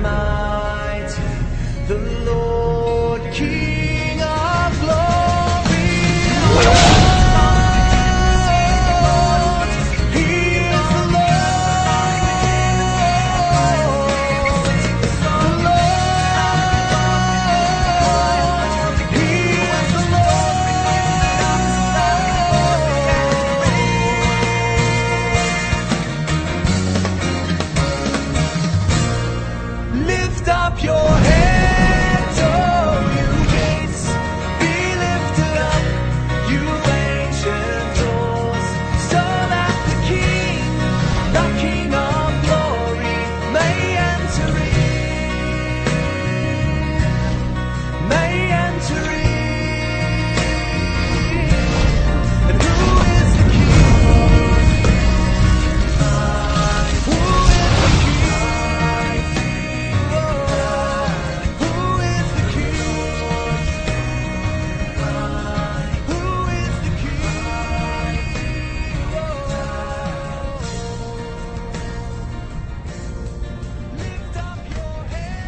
mighty, the Lord King of glory. Lord, He is the Lord. The Lord, He is the Lord. Lift up your heads, oh you gates, be lifted up, you ancient doors, so that the King of glory may enter in, may enter in. And who is the King? Who is the King? Who is the King? Who is the King? Lift up your head.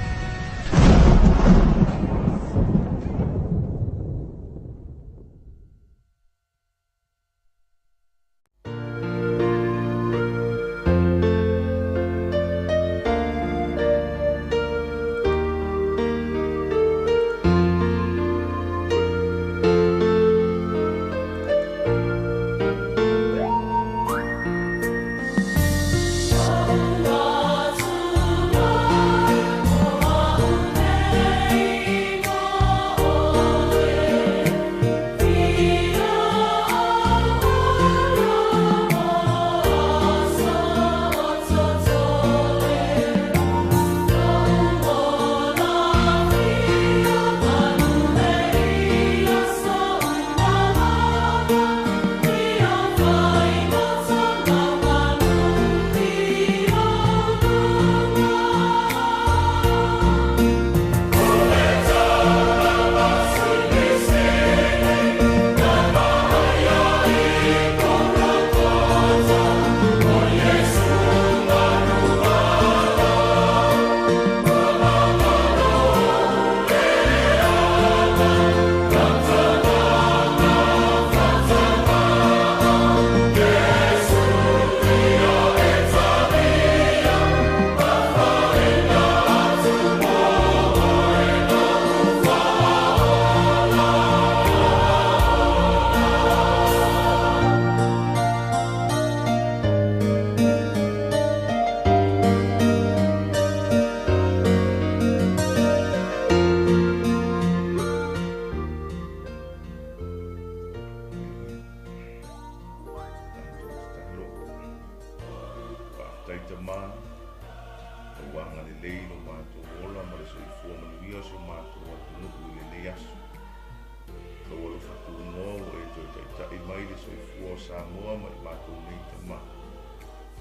Taita ma, o wanga le lei no mātou ola, ma le soi fua manuia so mātou atu nuku le nei asu. Ka wala whatu ngoa o e toi taitai mai le soi fua o Samoa ma i mātou nei ta ma.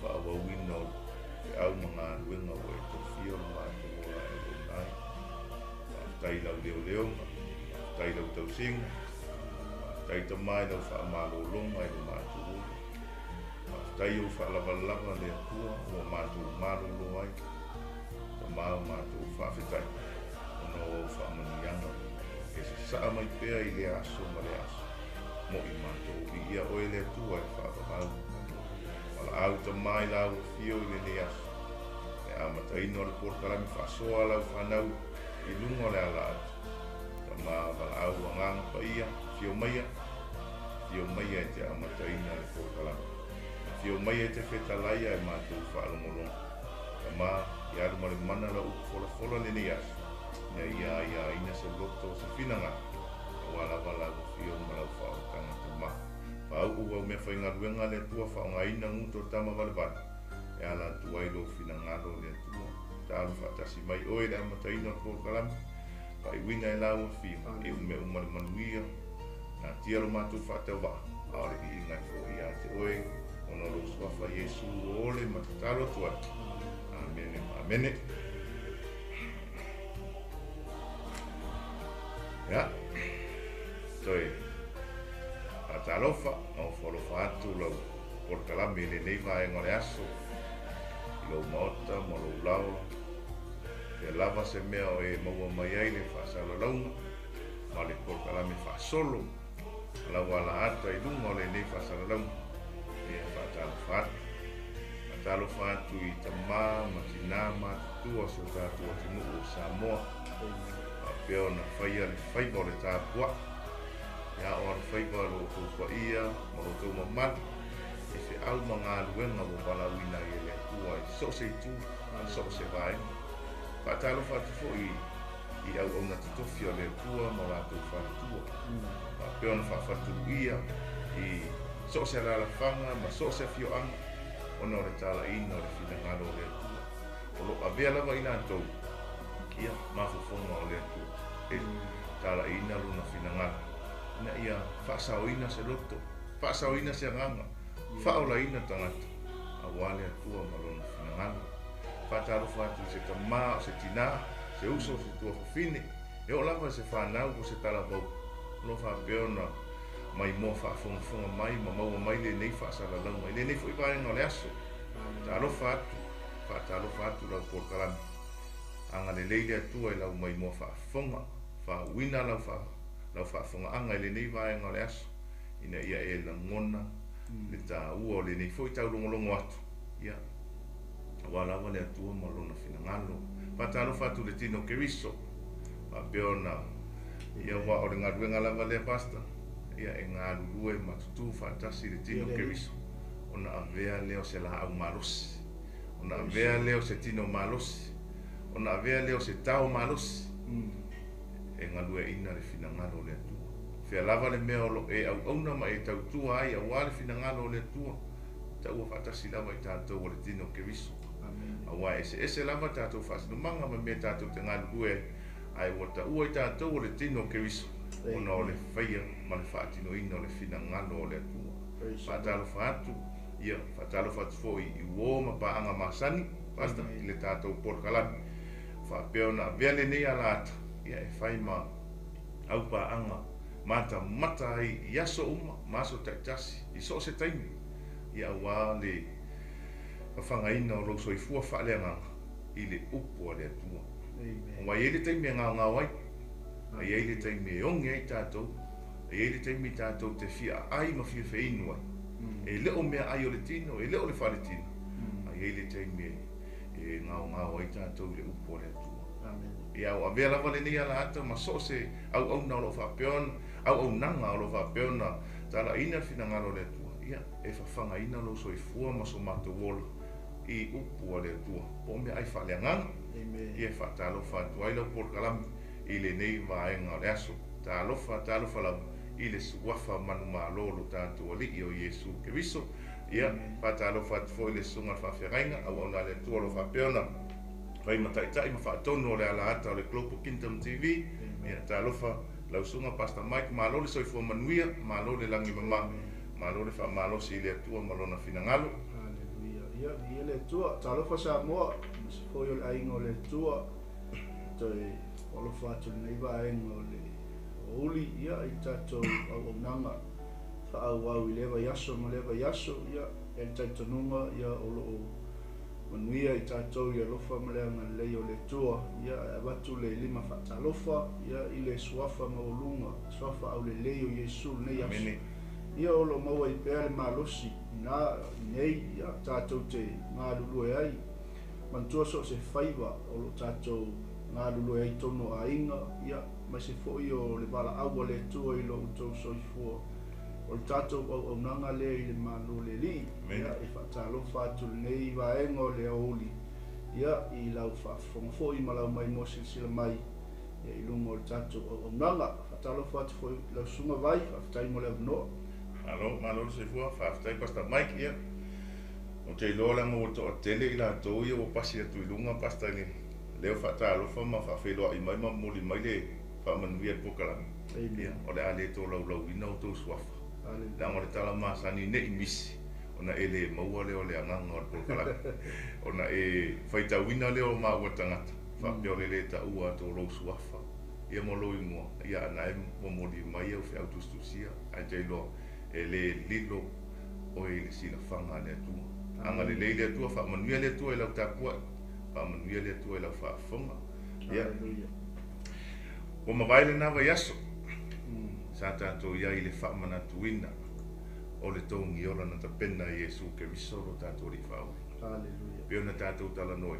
Wha awa wina o e au mga anuenga o e toi fia o mātou ola e o nai. Tai lau leo leo, tai lau tau singa, taita mai lau wha amalo longa e o mātou ola. Tai o whalavalava le atua o mātou marolo ai, ta māu mātou whawhetai, ono o whamanianga, e se saa mai pēa i le aso ma le aso, mo i mātou i ia oe le atua e whawahau, wala au ta mai lau fio i le aso, e amata ino le portalami whasoa lau whanau i lungo le ala atu, ta maa wala au anganga pa ia, fio maia e te amata ino le portalami. Fio mai e te whetalaia e mātou whaalongolong. Ka mā, i aru mare mana la uku whola nene asu. Ia ina se loto se whinanga. Wala wala u fio malau whaotanga te mā. Whau ua mea whainga ruenga le tua whaonga ina nguto tama wale wale. E ala tuai lo whinangaro le tua. Tāru whaatasi mai oe le amata ina o Kalami. Pai wina e lau fio. E ume umare manuia. Nā tiaro mātou whaatau wā. Aore ki ingai fo i a te oe. Ono lo swafa Yesu ole matatalo tua. Amene, amene. Ya. Toi. Atalofa, o folofa atu lau Kalami le nei vai ngole aso. Lo mota, mo lo lau. e lava se mea o e maua mai ai le whaasalalaunga ma le porkalame whaasolo lau ala ata I lunga o le nei whaasalalaunga e whaatalo whaatu whaatalo whaatu I tamā ma tina ma tutua so tātua tinu o Samoa a peo na whaia le whaiva o le tāpua ia o le whaiva lo kukua ia ma lo tau mamani e se au ma ngā luenga mo palawina I le tua I so se tu so se vai whaatalo whaatu fo I au au na titofi o le tua ma rātou whaatua a peo na whaafatu ia I so se ala whanga ma so se fio anga ona o le tala ina o le whingalo o le tua o lo avea lava ina tau kia mafufonga o le tua e tala ina luna whingalo ina ia whaasao ina se loto whaasao ina se nganga whaola ina tangata a wale atua ma luna whingalo whaataro whaatu se tamā se tina se uso se tua whawhine e o lava se whanau ko se tala vau lo whapeo na mai mo whaafonga mai ma maua mai le nei whaasala lau mai le nei fo iwaenga o le aso talo whaatu whaatalo whaatu lau porkalami anga le leile atua I lau mai mo whaafonga whauina lau whaafonga anga le nei waenga o le aso ina ia e la ngona le TAUA o le nei fo I taulongolongo atu ia walawa le atua ma lona finangalo whaatalo whaatu le tino keriso whapeo na ia wa o le ngaruenga lava le pasta ia e ngā lulue matutu whaatasi le tino keriso ona AVEA leo se la au malosi ona AVEA leo se tino malosi ona AVEA leo se tau malosi e ngalue ina le finangalo le atua fea lava le mea olo e au auna ma e tautua ai au wale finangalo le atua taua whaatasi lava I tātou o le tino keriso awa ese lava tātou whaasino manga ma mea tātou te ngā lulue ai wata ua I tātou o le tino keriso ona o le whaia ma le whaatino ina o le finangalo o le atua whaatalo whaatu ia whaatalo whaatu fo I uo ma paanga masani pasta I le tātou porkalami whapeo na AVEA le nei ala ata ia e whai ma au paanga mata ai I aso uma maso taitasi I so se taimi ia ua le whangaina o roso I fua whaaleanganga I le upo o le atua wa ele taimi ngā wai a ele taimi e onge ai tātou a ele taimi tātou te fia ai ma fia whainua e leo mea ai o le tino e leo le whale tino a ele taimi e ngā wai tātou le upo le atua e au AVEA lava le nei ala ata ma so se au na o lo whapeona au nanga o lo whapeona tala ina finangalo le atua ia e whawhanga ina lo so I fua ma so mato wola I upo le atua po mea ai whaleanganga ia whaatalo whaatu ai lau porkalami I le nei vaenga o le aso talofa lau I le suafa manu malolo tātua li o Iesu Keriso ia whaatalo whaatu fo I le sunga whawherainga au ona le atua lo whapeona whai mataitai ma whaatono o le ala ata o le Global Kingdom TV ia talofa lau sunga Pastor Mike malole soifua manuia malole langi mama malole whaamalosi I le atua malona finangalo ia le tua talofa Samoa foi o aingo le tua toi o lo fatu nei vaenga o le oli ia I tatou au nanga whaau I lewa yaso ma lewa yaso ia e taitonunga ia o lo manuia I tatou ia lofa ma leanga lei o le tua ia e watu le lima whaatalofa ia I le suafa maulunga suafa au le lei o Iesu nei yaso ia o lo maua I pea le malosi na nei ia tātou te ngā lulue ai mantua so se whaiva o lo tātou ngā lulue ai tono a inga ia mai se fōi o le wala awa le tua I lo utou soifua o le tātou au nanga le I le malo le li ia I whaatalo whātu nei vaenga o le aoli ia I lau whaafonga fōi ma lau mai mo sila mai ia I lunga o le tātou au nanga whaatalo whātu fōi lau sunga vai whaatai mo le avnoa alo malo se fua whaatai Pastor Mike ia o te lola mo to tele I la to ia o pasi atu I lunga pasta ni leo whaatalo wha ma whaafeloa I mai ma muli mai le whaamanuia pokalami ia o le ale to lau ina o tō suafa la o le tala masani ne I misi ona ele maua leo le anganga o le pokalami ona e whaitawina leo ma ua tangata whapeo le TAUA to lau suafa ia mo lo ingoa ia ana e mo moli mai au whiau tustusia a te loa e le lilo o e le sila whanga le atua anga le leile atua whaamanuia le atua I lau tāpua whaamanuia le atua I lau whaafonga Hallelujah. O mavaile na vai aso. Sa tātou ia i le whaamanatuina o le tongi ola na tapena Iesu ke misoro tātou li whao. Hallelujah. Peo na tātou tala noi.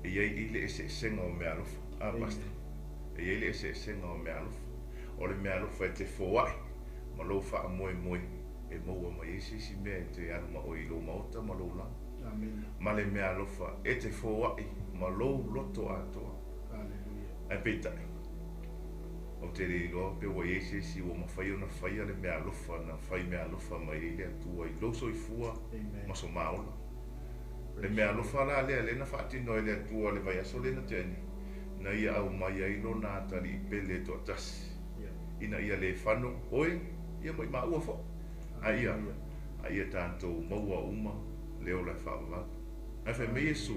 E iei i le ese senga o mea alofa. Pasta. E iei le ese senga o mea alofa. O le mea alofa e te fōai. Ma lou wha moe moe. E maua ma isi si mea e te aruma o i lo maota ma lou la. Amen. Ma le mea alofa e te fōai. Ma lou loto atoa. Hallelujah. E peitai. O te reiloa pe wa ese si o mawhai o na whaia le mea alofa na whai mea alofa mai le atua i loso i fua Amen. maso maola. Le mea alofa la lea le na whaatino i le atua le vai aso le na tēni. Na ia au mai ailo na atari i pele to atasi. Ina ia le whano oe, ia mai maua fo. A ia tātou maua uma leo lai whaamavatu. Ai whai mei Jesu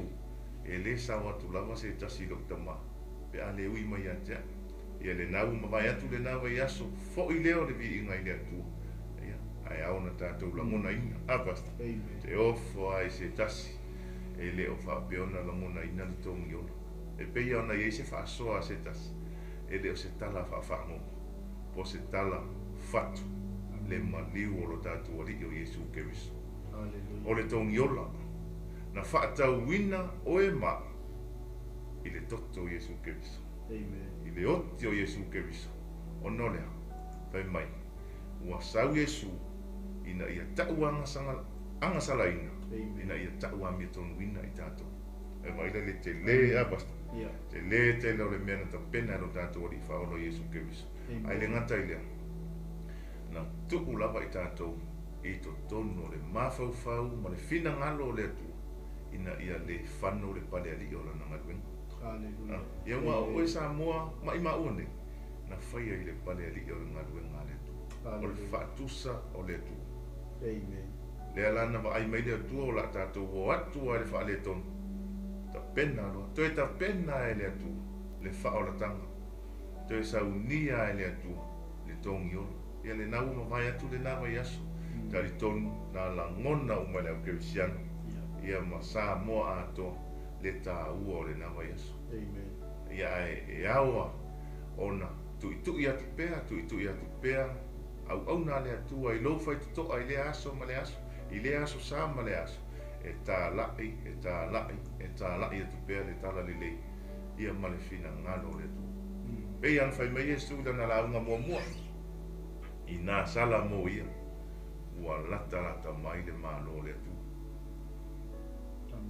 e le sawa tu lava se tasi dokta ma. Pe a le ui mai atea. Ia le nau mawai atu le nau i aso fo i leo le vi inga i le atua. Ia, ai au na tātou langona ina. Apasta. Te ofo ai se tasi. E leo whaapeona langona ina le tongi ola. E pei au na i se whaasoa se tasi. E leo se tala whaafamo. Po se tala fatu. Le maliu o lo tātou ali o Iesu Keriso. O le tongi ola. Na whaatau wina o e ma. I le toto o Iesu Keriso. Amen. I le oti o Iesu Keriso. O nolea. Pai mai. Ua sau Iesu. Ina ia taua anga salaina. Ina ia taua mia tonu wina i tātou. E mai le te le abasta. Te le te leo le mea na ta pena lo tātou ali whaolo Iesu Keriso. Ai le ngata i lea. Na tuku lava i tātou. I to tono le mawhauwhau. Ma le whina ngalo le atu. Ina ia le whano le pale ali o lana ngaruenga. Hallelujah. Ia ngā oe sa moa mai maone. Na whaia i le pale ali o lana ngaruenga le atu. O le whaatusa o le atu. Amen. Le alana wa ai mai le atu o la tātou o atu a le wha le tonu. Ta pena loa. Toi ta pena e le atu. Le wha o la tanga. Toi sa unia e le atu. Le tongi ola. Ia le nau ma vai atu le nawa i aso. Tari tonu na la ngona umai le au kewisiana. Ia ma sa moa ato le tā ua o le nawa i aso. Amen. Ia e aua ona tui atu pea. Au na le atua i lo fai toa i le aso ma le aso. I le aso sa ma le aso. E tā lai atu pea le tala le lei. Ia ma le fina ngalo le atu. Pei an fai mai Jesu na launga mua. I nā sala mo ia. Ua lata mai le malo le atu.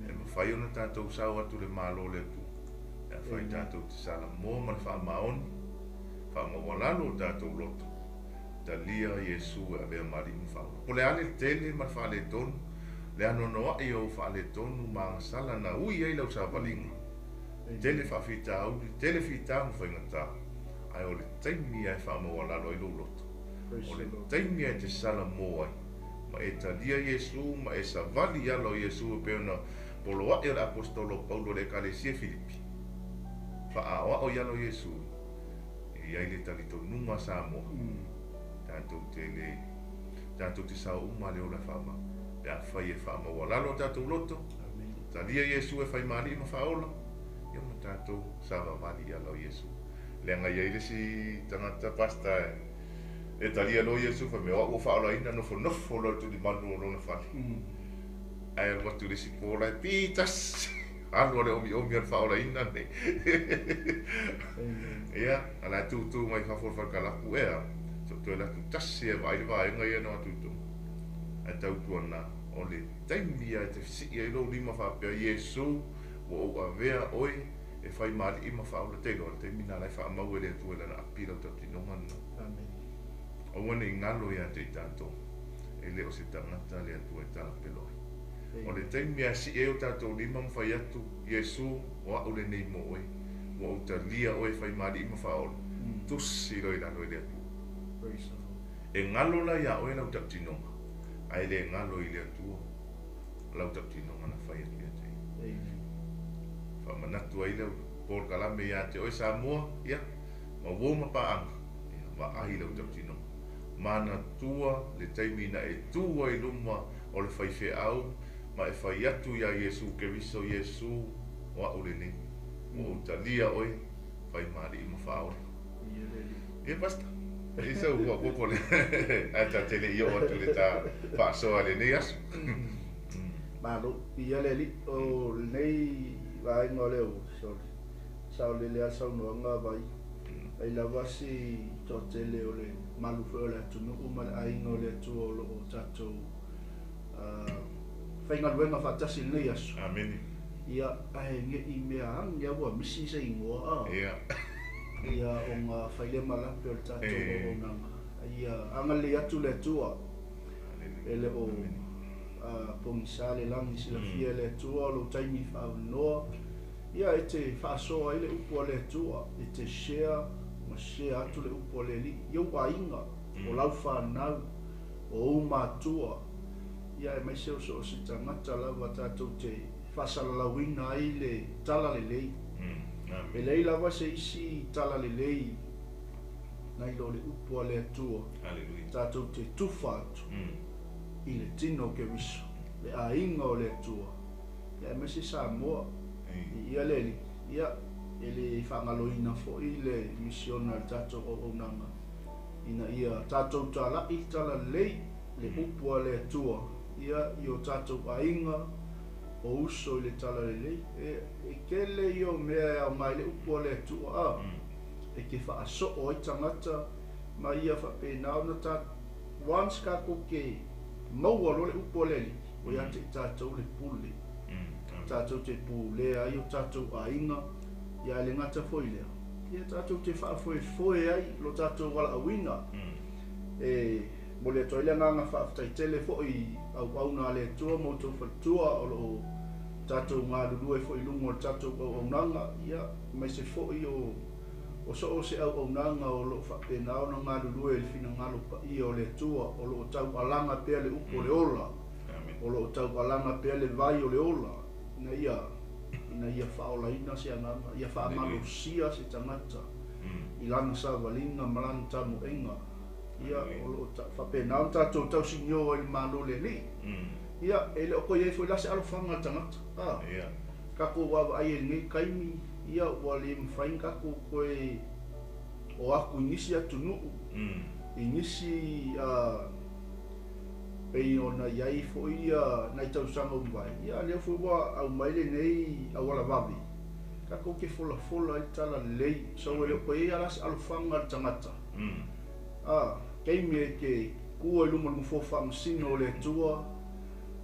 E ma whai ona tātou sau atu le malo le atu. E whai tātou te sala mo ma le wha maoni. Wha mawalalo tātou loto. Ta lia Iesu e avea mari mu whao. Po le ale tele ma le wha le tonu. Le anonoa i o wha le tonu ma sala na ui ei lau sa walinga. Tele wha whita auri, tele whita mu whaingata. Ai o le taimi ai wha mawalalo i lo loto. O le taimi ai te sala mo ai. Ma e ta lia Iesu, ma e sa vali alo Iesu e peona poloa e le apostolo Paulo le Kalesia Filipi. Fa awa o yalo Iesu. E ai le talito nunga sa mo. Tātou te sao uma leo la whaama. Pea whai e whaama walalo tātou loto. Ta lia Iesu e whai maari ma whaola. Ia ma tātou sawa vali alo Iesu. Lenga iei lesi tangata pasta e ta lia lo Iesu whai mea o whaola ina nofo lo tu di manu o lona whali. Ai watu lesi pōla e pitas. Alo le omi al whaola ina ne. Ia, ala tūtū mai whafol whakalaku ea. So tu la tu tasi e vai ngai no atu. A tau tuana o le taimi a te fisi e lo lima whapea Iesu o AVEA oi e whai maari ima whaola te lo te mina lai wha mau e le tu e lana apira o tau tinonga no. Amen. O wane i ngalo ia te tātou e leo se tangata le atu e tala peloi. O le taimi a si e o tātou lima mwhai atu Iesu o au le nei mo oi o au ta lia oi whai maari ima whaola. Tusi roi lano e le atu. E ngalo la ia oe lau tap tinonga. Ai le ngalo i le atua. Lau tap tinonga na whai atu ia te. Whamanatu ai leo. Por kalame ia te oe sa mua. Ia. Ma woma paanga. Ma ahi lau tap tinonga. Mana tua le taimina e tua i luma o le whai whe au. Ma e whai atu ia Iesu Keriso Iesu. Wa ule ni. o talia oi fai mari ma fao ia le e basta isso o popo le ata tele io o tu le ta fa so ale ne as malo ia le li o nei vai ngole o so le sa no nga vai ai la vasi to tele o le malu fo le tu no mal ai ngole tu o lo tato fai ngal wenga fa tasi nei as amen ia ai nge I mea ang ia wa misi se ingoa ia o nga fai le mala pe o tato o nanga ia angale atu le tua ele o pomisale langi sila fia le tua lo taimi fa no ia e te fa so ai le upo le tua e te share ma share atu le upo le li yo wa inga o lau fa na o ma tua ia e mai so se tangata la wa tato te fa sala la wina ai le tala le lei e lei la va se isi tala le lei nai lo le upo le tua haleluya tato te tufa atu I le tino ke wiso le ainga o le tua ia me se sa moa ia leli ia ele whangaloina fo I le misiona tato o nanga ina ia tato tala I tala lei le upua le tua ia io tato ainga o uso I le tala le lei e kele io mea mai le upua le tua e ke whaaso o I tangata ma ia whapenao na tato once ka koke maua lo le upo leli o ia te tatou le pule tatou te pule ai o tatou ainga ia le ngata foi lea ia tatou te whaafoe ai lo tatou wala awina e mo le toile nganga whaafutai tele foi au na le tua mo tau whatua o lo tatou ngā lulue foi lungo o tatou au nanga ia mai se foi o so o se au nanga o lo whapenao na ngā lulue le fina ngalo pa I o le tua o lo tau alanga pea le upo le ola o lo tau alanga pea le vai o le ola ina ia whaola ina se angama ia whaamalo sia se tangata I lana sa walinga malana tamu enga ia o lo whapenao tatou tau sinyo o le malo le li ia ele o koe e foi lase alofanga tangata kako wawa ai e ngai kaimi ia wale mfainga ko koe o aku inisi atu nuu inisi pei ona iai fo ia nai tau sanga umbai ia leo fo wa au maile nei au ala wabi kako ke fola I tala lei so ele koe ia las alufanga tangata keimi e ke kua iluma mfo Faamasino le tua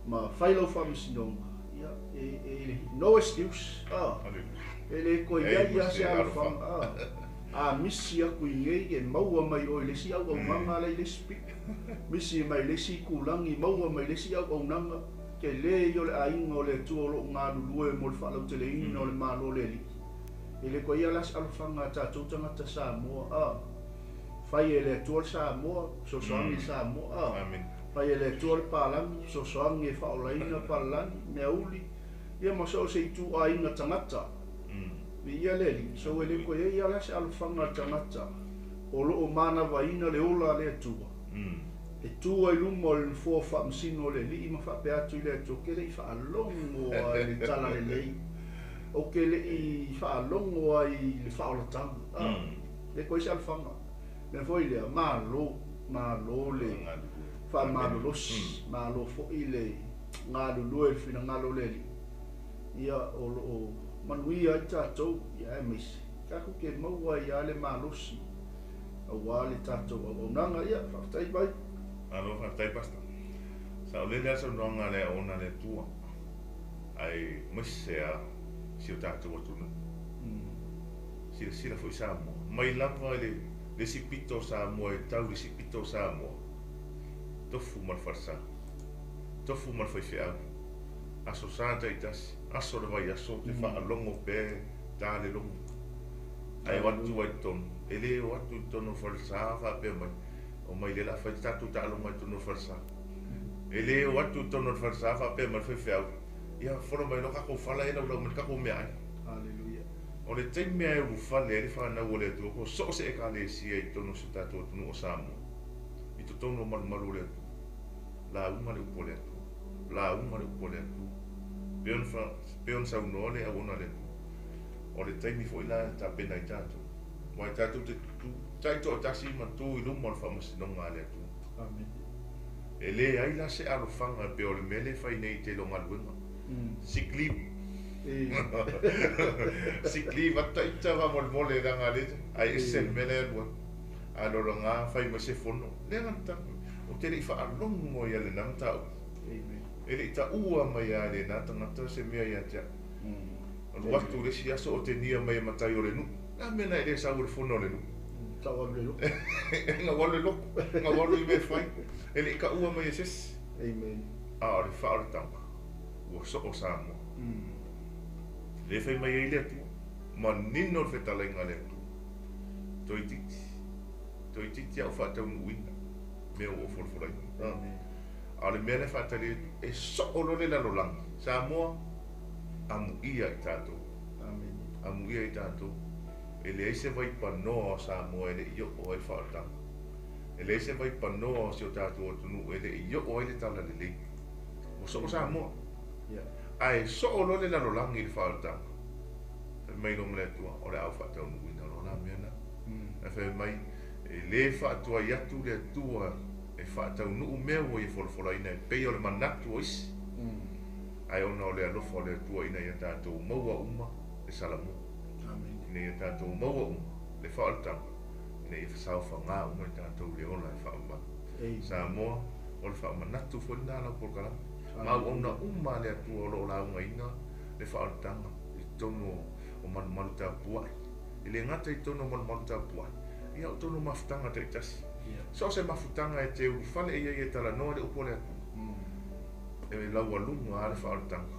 ma failo Faamasino ia no excuse ele ko ia se alfam misi aku ngei e maua mai o le si au manga le speak misi mai le si kulangi maua mai le si au nanga ke le yo le ainga o le tuo lo ngā lulue mo le whalau tele ina o le malo le li ele ko ia las alfanga tatou tangata Samoa fai ele tuo Samoa so soangi Samoa fai ele tuo le palangi so soangi e whaolaina palangi mea uli ia mo so se tu ainga tangata ia leli so ele ko ia la se alfanga tangata o lo mana vaina le ola le tua e tua I lumo le fo Faamasino le li ma fa pe atu le to ke le fa longo le tala le lei o ke le I fa longo ai le fa o tang le ko ia alfanga le foi le malo le fa malo malo fo ile ngalo lo fina ngalo le ia o manuia I tatou ia e misi kako ke maua ia le malosi aua le tatou auaunaga ia whaafatai vai alo whaafatai pasta sa o lele asa noanga le ona le tua ai masea si o tatou atunu sila foi Samoa mai lava le sipito Samoa e tau le sipito Samoa tofu mal farsa tofu mal foi feau aso santa I tasi aso le vai aso te whaalongo pe tāle longo ai watu ai tonu ele watu tonu farsa pe mai o mai le la fai tatu talo mai tonu farsa ele watu tonu farsa pe mai fe feau ia fora mai no kako fala ina lo mai kako mea haleluya o le te mea e ufale ele whana ua le tu ko so se e ka le si e tonu se tatu tonu o Samoa I to tonu malu le tu la uma le upo le tu la uma le upo le tu peon sa unole a una le o le taimi fo ina ta pena i tātou. Mai tātou te tai to tasi ma tu i luma o le whamasinonga le atu. Amen. E le ai la se alofanga pe o le mele whai nei te longa luenga. Sick leave. Sick leave ata ita wa mole ranga le ai ese mele alua. Alolo ngā whai ma se fono. Le nganta. O te rei wha alongo ia le nang tau. Amen. E le ita ua mai a le nā tangata se mea ia tia. Anu watu le si aso o te nia mai matai o le nu. Nā mena e le sa ure fono le nu. Taua le lo. Nga walu loko. Nga walu i me whai. E le ika ua mai e ses. Amen. A o le wha o le tanga. Ua so o sa mo. Le whai mai e le atu. Ma nino le whetalainga le atu. Toi titi. Toi titi au wha tau nuina. Me o folfolai. Amen. A le mea le wha tali e so o lo le lalolangi. Sa moa. Amu ia i tātou. Amen. Amu ia i tātou. E le eise vai panoa sa moa e le i o e whaatanga. E le eise vai panoa si o tātou o tunu e le i o e le tala le lei. O so o sa moa. Yeah. Ai so o lo le lalolangi i le whaatanga. E mai no mle tua o le au whaatau nuina lo la mea na. E whai mai e le whaatua i atu le tua e whaatau nuu mea o i folofolaina e pei o le manatu o isi. Ai ona o le alofa o le tua ina ia tātou maua uma le salamu. Amen. Ina ia tātou maua uma le whaaltanga. Ina ia whasauwha ngā uma i tātou le ona e whaama. Sa moa o le whaama natu fo ina lau porkala. Mau ona uma le atua o lo la unga ina le whaaltanga. I tono o manu tā puai. I le ngata i tono manu tā puai. Ia o tono mafutanga te itasi. So se mafutanga e te uri whale ia i e tala noa le upo le atua. E lau alunga a le whaaltanga.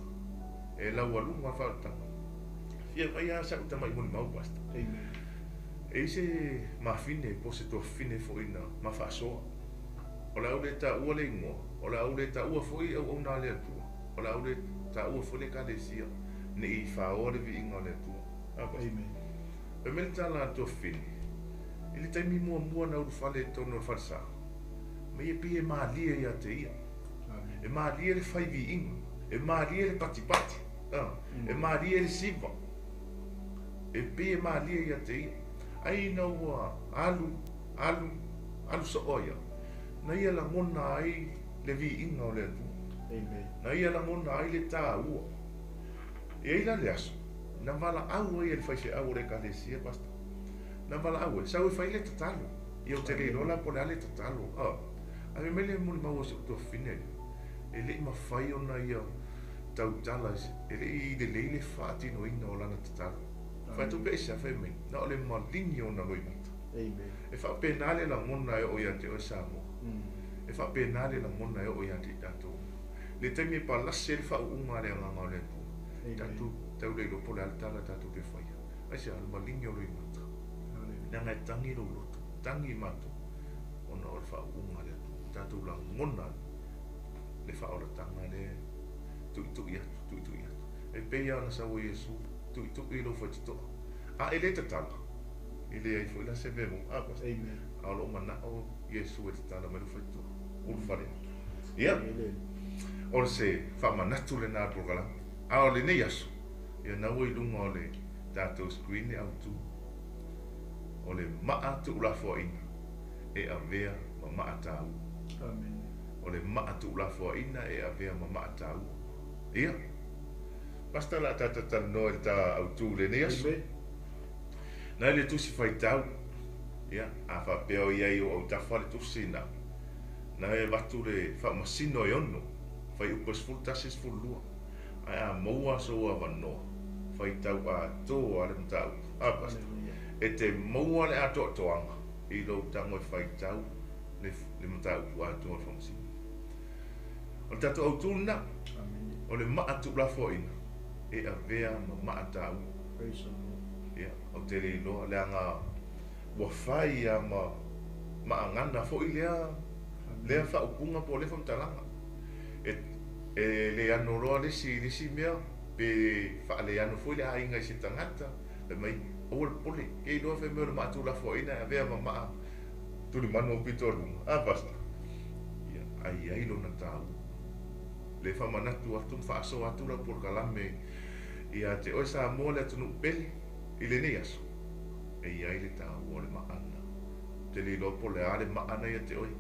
E lau alunga a whaaltanga. Ia mai a sa uta mai muni mau basta. Amen. E se mawhine, po se toa whine fo ina mawhasoa. O la ule ta ua le ingoa. O la ule ta ua fo i au na le atua. O la ule ta ua fo le ka le sia. Ne i whaoa le vi inga le atua. Amen. E mele ta la toa whine. I le taimi mua na uru whale tono le whalsa. Me e pi e maa lia ia te ia. E maa lia le whai vi inga. E maa lia le pati pati. E maa lia le siva. E pi e maa lia ia te ia. Ai na ua alu so oia. Na ia la ngona ai le vi inga o le atu. Amen. Na ia la ngona ai le tā ua. E ai la le aso. Na wala au ai le whaise au le ka le sia basta. Na wala au e. Sau e whai le tatalo. Ia o te le rola po le ale tatalo. A me mele muli maua se uto fine. E le ima whai ona ia tau tala. E le i le leile whaatino ina o lana tatalo. Whai tu pesa whai mei. Na o le malingi o na loimata. Amen. E wha penale la ngona e o ia te o Samoa. E wha penale la ngona e o ia te tātou. Le taimi e palase le wha uunga le nganga o le atua. Tātou tau le lopo le altala tātou te whai. Ai se al malingi o loimata. Nā ngai tangi lo loto. Tangi mato. Ona o le wha uunga le atua. Tātou la ngona le wha ora tanga le tui atu. E peia ana sa o Yesu. Tui lo whai titoa. A e le te tala. I le ai fwila se vemo. Amen. A lo mana o Yesu e te tala mai lo whai titoa. Ulu whare. Ia. O le se whamanatu le nā prokala. A o le nei aso. Ia nau i lunga o le tātou screen e au tu. O le maa TUULAFOAINA. E AVEA ma maa tāu. Amen. O le maa TUULAFOAINA e AVEA ma maa tāu. Ia. Basta la tata no el ta au tu le nei aso. Amen. Na le tusi whai tau. Ia. A wha peo iai o au tawha le tusi na. Na e watu le Faamasino e ono. Whai upas full tasis full lua. Ai a maua so a wanoa. Whai tau a tō a le mtau. A basta. E te maua le ato atoanga. I lo tango e whai tau. Le mtau a tō a Faamasino. O tato au tūna. Amen. O le maa TUULAFOAINA. E AVEA ma maa tau. Praise the Lord. Ia, o te rei loa le anga ua whai a ma angana fo i lea whaupunga po le whamtalanga. E le ano roa lesi mea, pe wha le ano fo i le ainga i se tangata, le mai, o le pole, kei loa whai mea le maa TUULAFOAINA, AVEA ma maa tuli manu o pito runga. A basta. Ia, ai lo na tau. Le whamanatu atu, whaaso atu la por kalame, ia te oe Samoa le atunu pele, I le nei aso. E iai le tāua o le maana. Te li lopo le ale maana ia te oi.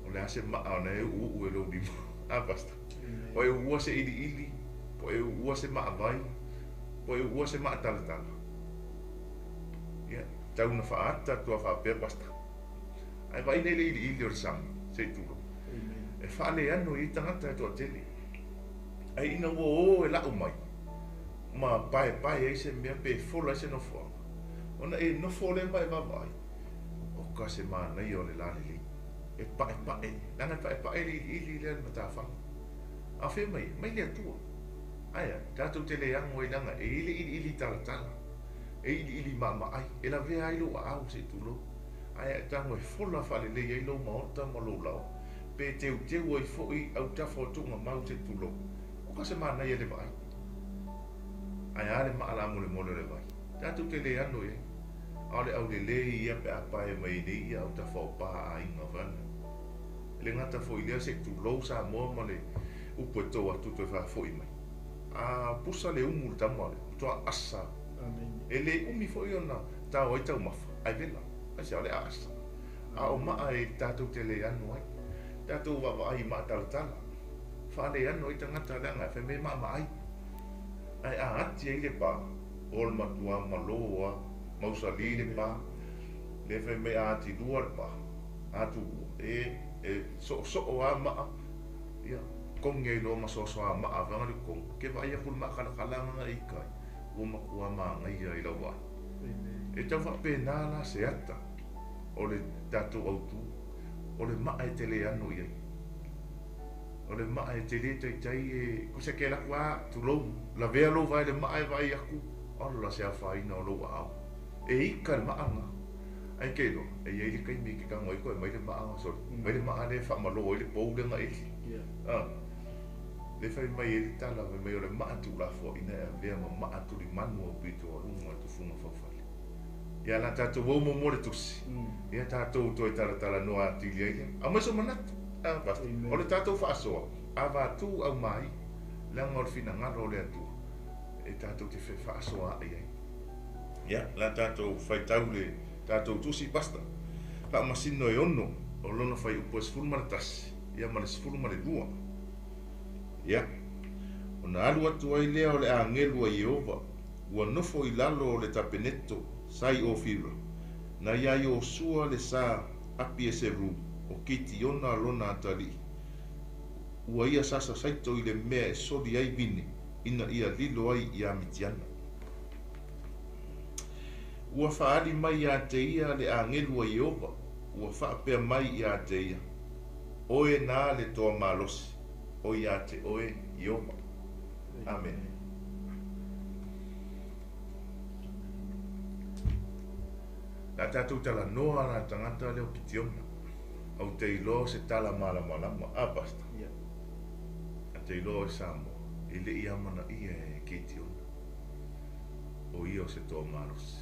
O le ase maana e uu e lo ni a basta. Po e ua se ili. Po e ua se maa vai. Po e ua se maa talatala. Ia, tau na whaata tua whapea basta. Ai vai nei le ili o le sama, se tulo. E whaale anu i tangata e toa tele. Ai ina ua e lau mai. Ma pae e se mea pe fola se no fua. Ona e no fole mai vai. O ka se mana i o le lale li. E pae. Langa pae li ili le matawhanga. A whea mai le atua. Aia, tātou te le ango i langa, e ili talatala. E ili maai, e la vea ilo a au se tulo. Aia, tango e fola whale le ilo maota ma lo lao. Pe teu ai foi au tawha o tunga mau se tulo. O ka se mana i le vai. Aia, ale maala mole le vai. Tātou te le ano e. Ale au le ia pe apae mai nei au tawha o paa a inga vana. Le ngata foi lea se tulo sa moa ma le upo e toa tuto e wha foi mai. A pusa le umu tamale, toa asa. E le umi foi ona tau ai tau mafa, ai vela, ai se ale asa. A o maa e tātou te le anu ai. Tātou wawa ai maa talatala. Wha le anu ai tangata leanga e wheme maa ai. Ai a ati ai le pā, ol matua maloa, mausa li le pā. Le wheme a ati lua le pā. Atu e so a maa. Ia. Kong ngai lo masoso a maa vanga le kong. Ke vai a kul maa kalanga i kai. Uma kua maa ngai ai la wai. E tau wha pēnā la se ata. O le tātou autu. O le maa e tele anu iai. O le maa e tele tai e kuse ke la kua tu lou. La vea lo vai le maa e vai aku. Alla se a whaina o lo au. E ika le maa nga. Ai keilo. E iei le kai mi ke kango i koe mai le maa nga sori. Mai le maa le wha malo i le pou le nga eki. Le fai mai e tala mai o le maatu la fo ina e vea ma maatu li manu o pito o runga tu funga whawhale. Ia la tātou wau mo more tusi. Ia tātou to e tala noa atili aile. A mai so manatu. O le tātou whaasoa. A vātu au mai. Langa o le fina ngaro o le atu. E tātou te whaasoa ai ai. Ia la tātou whai tau le tātou tusi basta. Faamasino e ono. O lona whai upo e sfurma le tasi. Ia ma le sfurma le lua. Ia, o na alu atu ai lea o le angelu a Iova, ua nofo i lalo o le tapeneto, sai o whira, na iai o sua le sa api e se ru, o kiti ona lona atali. Ua ia sasa saito i le mea e soli ai vini, ina ia lilo ai i amitiana. Ua whaari mai a te ia le angelu a Iova, ua whaapea mai i a te ia. Oe nā le toa malosi. O ia te oe Ioma. Amen. Nā tātou tala noa rā tangata leo pitiona. Au te ilo se tala malama a basta. A te ilo e Samo. I le i amana ia e keitiona. O ia o se toa marosi.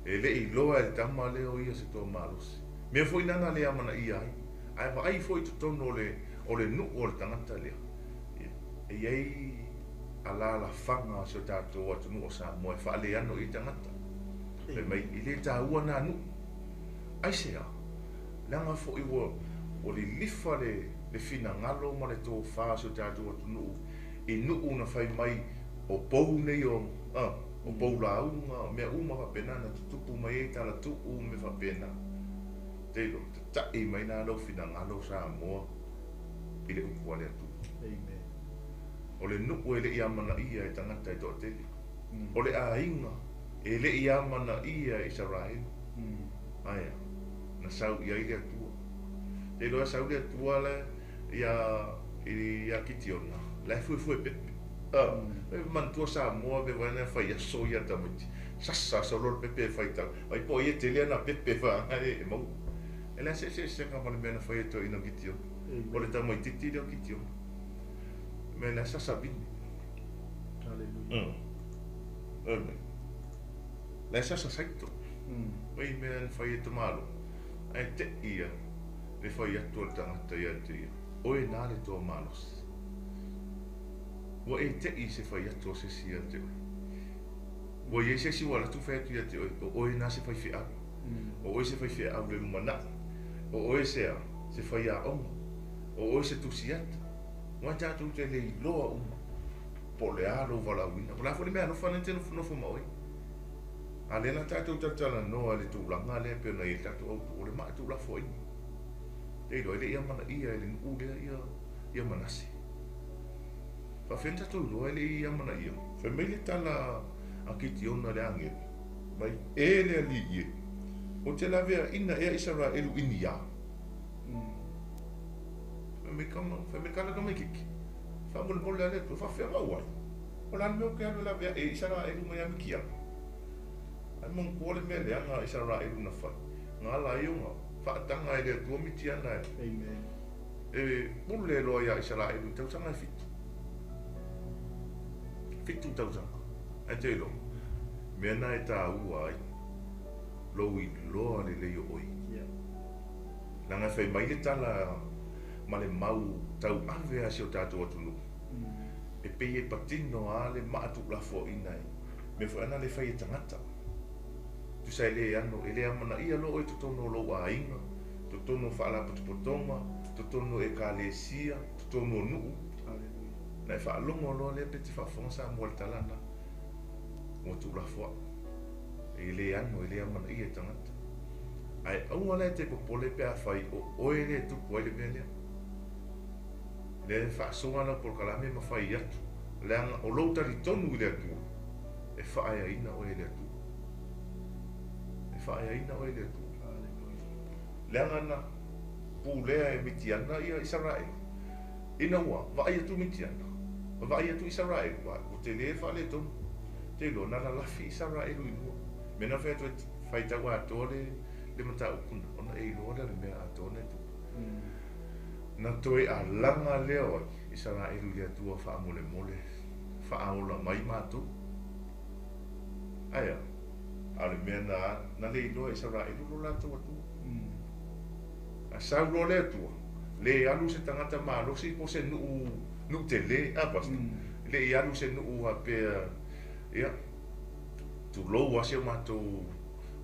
E le i loa e tama leo ia se toa marosi. Mea foi nana le amana ia ai. Ai wa ai foi tutono o le nu o le tangata lea. E iei ala la whanga se o tātou atu nu o Samoa e whaale ano i tangata. E mai i le tāua nā nu. Ai sea, langa fo i o le lifa le fina ngalo ma le tō whaa se o tātou atu nu. I nu una whai mai o pou nei o pou la unga, mea uma whapenana, tutupu mai e tala tuu me whapena. Teilo, te tai mai nā lau fina ngalo Samoa. I le ukua le atu. Amen. O le nuku e le i amana ia e tangata i tō tele. O le ainga e le i amana ia i Israel. Aia, na sau ia i le atua. Te loa sau le atua le ia kitiona. Le fue pepe. Mantua Samoa me wana whai aso ia tamiti. Sasa sa lor pepe whai tau. Ai po ia te lea na pepe whai e mau. E la se ka male mena whai ato ina kitiona. O le tamai titi leo kitiona. Me la sasa vini. Hallelujah. Amen. La sasa saito. Mai mea whai e tamalo. Ai te ia. Le whai atu al tangata ia te ia. Oe nā le tō malos. Wa e te i se whai atu se sia te oi. Wa ye se si wala tu fe tu te o na se fai fia. O se fai fia au le mana. O se fai a o se tu siat. Wa ta tu te le loa po le alo wala wina. Wala fo le mea no fana te no fo maoi. Ale na ta tu tala no ale tu langa le pe na i ta tu o le ma tu la foi. Te do ile ia mana ia ile u le ia manasi. Fa fenta tu lo ile ia mana ia. Fa me le tala a kiti ona le ange. Mai ele ali ie. O te la vea ina e Israel inia. Fa me kala kama kiki. Fa mo le ale tu fa fe wa. O la me o ke la vea e Israel mai amkia. Ai mon ko le me le anga Israel na fa. Nga la yo fa tanga ile tu miti ana. Amen. E mulle lo ya Israel tu tanga fit. Fit tu tau tanga. Ai lo. Me na e TAUA ai. Lo le yo oi. Langa fai mai le tala ma le mau tau AVEA si o tātou atunu. E pei e patino a le maatu la fo inai. Me fo ana le fai e tangata. Tu sai le ano, ele amana ia lo e tutono lo a inga, tutono whaala putupotonga, tutono e ka le sia, tutono nuu. Na e whaalongo lo le peti whaafonga sa mua le talana. Mo tu la fo. Ele ano, ele amana ia tangata. Ai aunga le te popole pe a whai o oe le tupu ai le mea lea. Le whaasonga na por kalame ma whai atu. Le anga o loutari tonu i le atu. E whaaya ina oe le atu. E whaaya ina oe le atu. Le anga na pulea e mitiana ia Israel. Ina ua, vai atu mitiana. Vai atu Israel. O te le wha le tonu. Te lo nana lafi Israel inua. Mena whai taua atore le mata ukuna. Ona e iloa le mea atone tu. Na toe a langa leo Israel le atua wha mole mole. Wha aola mai mātou. Aia. Ale mea na le iloa Israel lo la tua tu. A saulo le atua. Le alu se tangata mālosi po se nu te le apasta. Le alu se nu a pea. Ia. Tauloa se mātou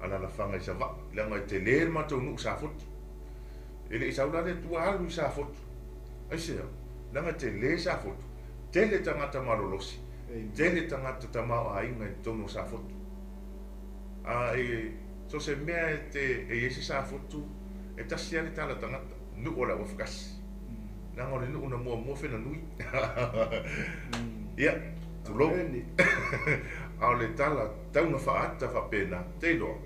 ala la whanga i sa wa. Langa te le mātou nu sa fotu. Ele isaula le tua alu sa fotu. Ai sea. Langa te le sa fotu. Te le tangata marolosi. Te le tangata tamau a inga i tono sa fotu. So se mea te ese sa fotu. E tasi ale tala tangata. Nu ola wafukasi. Nanga ole nu una mua whena nui. Ia. Tauloa. Ao le tala tauna whaata whapena. Te loa.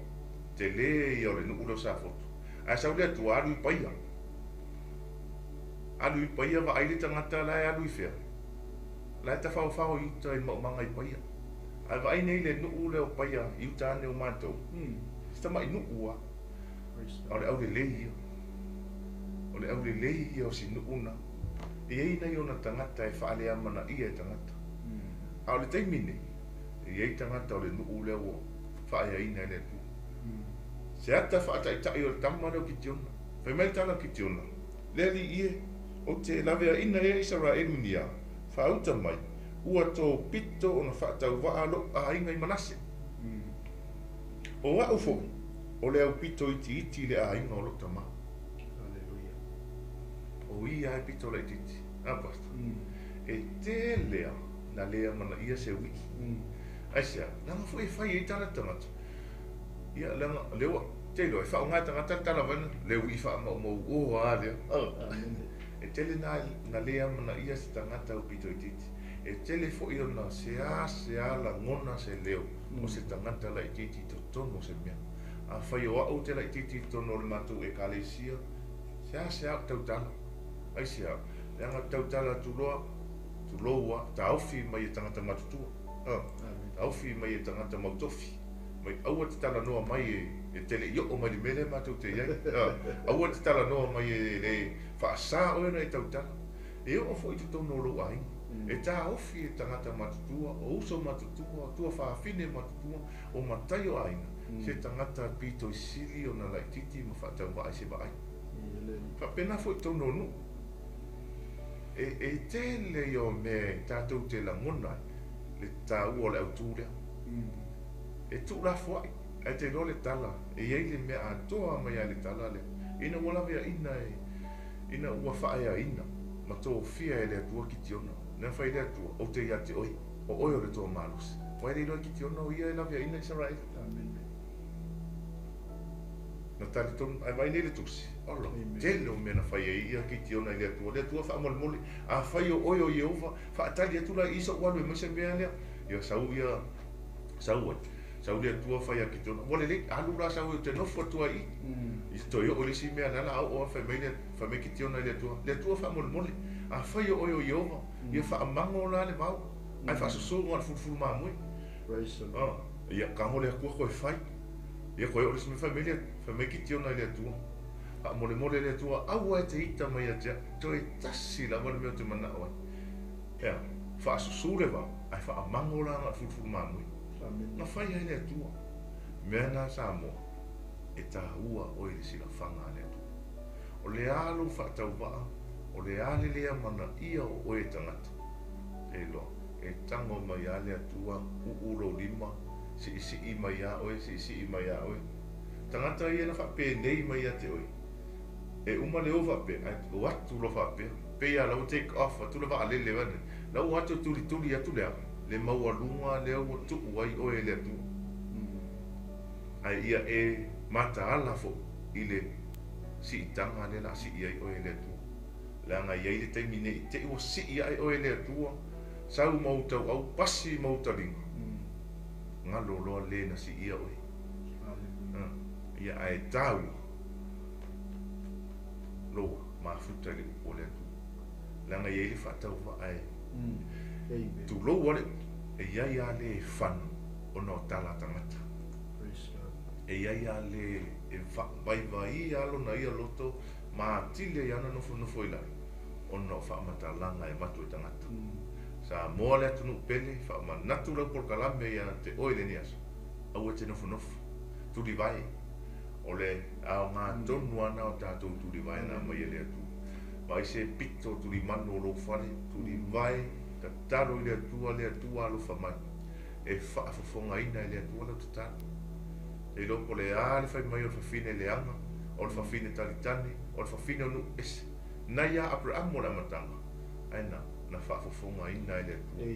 Te le i ole nu ula sa fotu. A saule tu alu paia. Alu paia va aile tangata la alu fea. La ta fao i ta i manga i paia. A va ai le nu ule o paia i tane o mato. Sta mai nu ua. Ole au le leia. Ole au le leia o si nu una. E ei nei ona tangata e whaale amana i e tangata. A ole te mine. E ei tangata ole nu ule o whae aina le tu. Se ata whaata i tai o tamara o ki tiona. Whai mai tala ki tiona. Leli ie, o te lavea ina e Israel unia. Whauta mai, ua tō pito o na whaatau waalo a inga i manase. O wau fo, o le au pito iti le a inga o lota ma. O ia e pito le iti. Apasta. E te lea, na lea mana ia se ui. Aisea, langa fu e whai e tala tangata. Ia langa lewa telo e fa nga tanga tala van le wi fa mo o ale e tele na le am na ia sta nga ta upito titi e tele fo io na se la ngona se leo o se tanga tala titi to tono se mea a fa io o tela titi to no matu e kalesia se a tala ai sia le nga tala Tauloa taufi mai tanga matu taufi mai tanga mautofi mai aua te tala noa mai e tele i o mai mele mātou te iai. Aua te tala noa mai e le whaasa o ena e tautala. E o fo i te tono lo ai. E tā ofi e tangata matutua, o uso matutua, tua whaafine matutua, o matai o aina. Se tangata pito i sili o na lai titi ma whaatau wa ai se ba ai. Whapena fo i tono nu. E tele o me tātou te langona, le tā ua le autūrea. e TUULAFOAIINA ai te role tala e iei le mea atoa mai ale tala le ina wala mea ina ua whaeaina ma tō fia e le atua ki tiona na whai le atua o te ia te oi o oi o le tō malusi wai le roi ki tiona o ia e lawea ina i sarai na tali tonu ai mai le tusi olo tele o mea na whai e ia ki tiona i le atua wha mole mole a whai o oi o Iehova wha atali atu la isa walu e maise mea lea ia sau sau le atua whai a ki tiona wale le alu la sau e te nofu atua i i to yo o le si mea nala au o whai mai ki tiona i le atua wha mole mole a whai o oi o Iehova ia wha amango la le mau ai wha susu ngā fulfulu mamui ia ka mole akua koe whai ia koe o le sime whai mai ki tiona i le atua a mole mole le atua au ai te ita mai a tia to e tasi la wale mea te mana oai ia wha susu le wau ai wha amango la ngā fulfulu mamui na whai ai le atua mea nā sa moa e tā ua o le sila whanga le atua o le alu wha tau waa o le ale lea mana ia o oe tangata e loa e tango mai a le atua uuro lima si i mai a oe si i mai a oe tangata ia na whape nei mai a te oe e uma leo whape o atu lo whape pea lau take off atu le wa alele wane lau atu tuli atu lea le maua lunga leo o tuku ai oe le atua ai ia e mata ala fo i le si i tanga le la si i ai oe le atua langa iai le taimi nei te ua si i ai oe le atua sau mautau au pasi mautalinga ngalo loa le na si ia oe ia ai tau loa mafuta le upo le atua langa iai le whatau wa ai tu lo wale e iai a le whanu o no tala tangata e iai a le e vai alo na ia loto ma tile iana nofo i lai o no whaamata langa e matu e tangata sa moa le atunu pele whaamanatu lau por kalame ia te oile ni aso au e te nofo tuli vai o le ao ngā tonu ana o tātou tuli vai na mai e le atu mai se pito tuli manu o lo whare tuli vai ta taro i le atua alo whamai e whaafafonga ina i le atua lau te taro e loko le a le whai mai o le whawhine le anga o le whawhine talitani o le whawhine o nu ese nai a Abraham o le amatanga aina na whaafafonga ina i le atua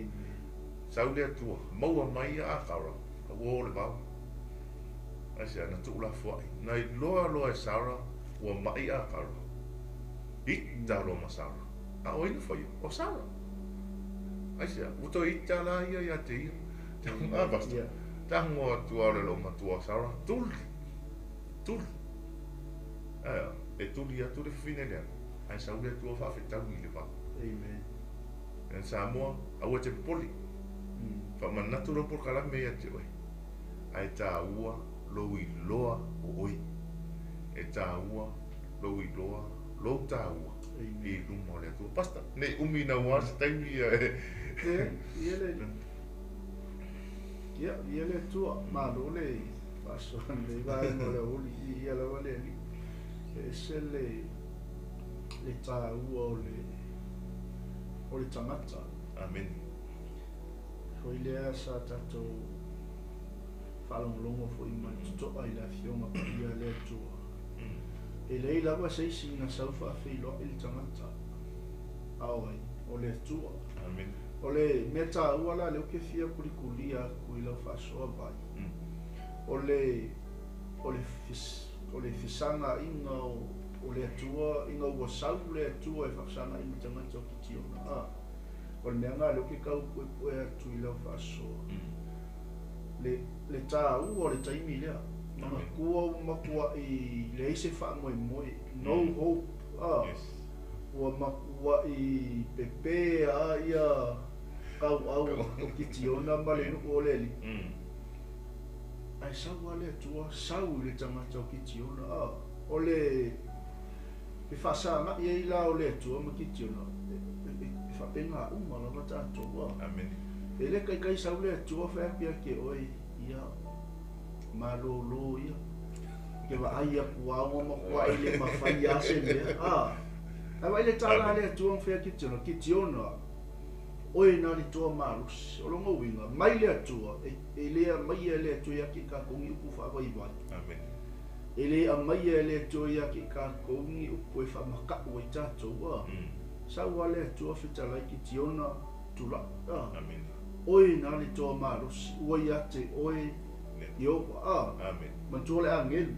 sau le atua maua mai a kaura ka wo le vau asia na TUULAFOAIINA nai loa e saura ua mai a kaura ita lo masara a oina whai o saura asia uto ita la ia te ia tanga basta tango atua le lo matua saura tuli e tuli atu le fine lea ai sau le atua whaafetau i le vau amen en Samoa au e te poli whamanatu lo por kalame ia te oe ai tā ua lo i loa o oi e tā ua lo i loa lo tā ua i lumo le atua pasta ne umi na ua se taimi ia ia le tua malo le paso le vai no le uli ia la vale ali e se le tā ua o le tangata amen foi lea sa tatou whalonglongo foi mai tuto ai la fionga ia le tua e lei lava seisi na sau whaafeilo i le tangata ai o le tua amen o le mea tā ua la leo ke fia kurikulia kui lau whaasoa vai o le fisanga inga o le atua inga ua sau le atua e whaksana i matangata o ki tiona o le mea ngā leo ke kau poe atu i lau whaasoa le tā ua o le taimi lea makua i le eise whaamoe no hope ua makua i pepe a ia kau au o ki tiona ma le nuku o le li ai sau a le atua sau i le tangata o ki tiona o le e whasanga i ei la o le atua ma ki tiona e whapenga uma la mata atua amen e le kai sau le atua whaapia ke oi ia malolo ia ke wa ai a kuawa ma kuai le mawhai ase mea ai le tala le atua mwhea ki tiona oe na le toa malusi o longa winga mai le atua e lea mai e le atua ki ka kongi upu whaavai. Amen. E lea mai e le atua ki ka kongi upu e whamaka ua i tātou sau ale atua whitalai ki tiona tula. Amen. Oe na le toa malusi ua i ate oe Iowa. Amen. Mantua le angelu.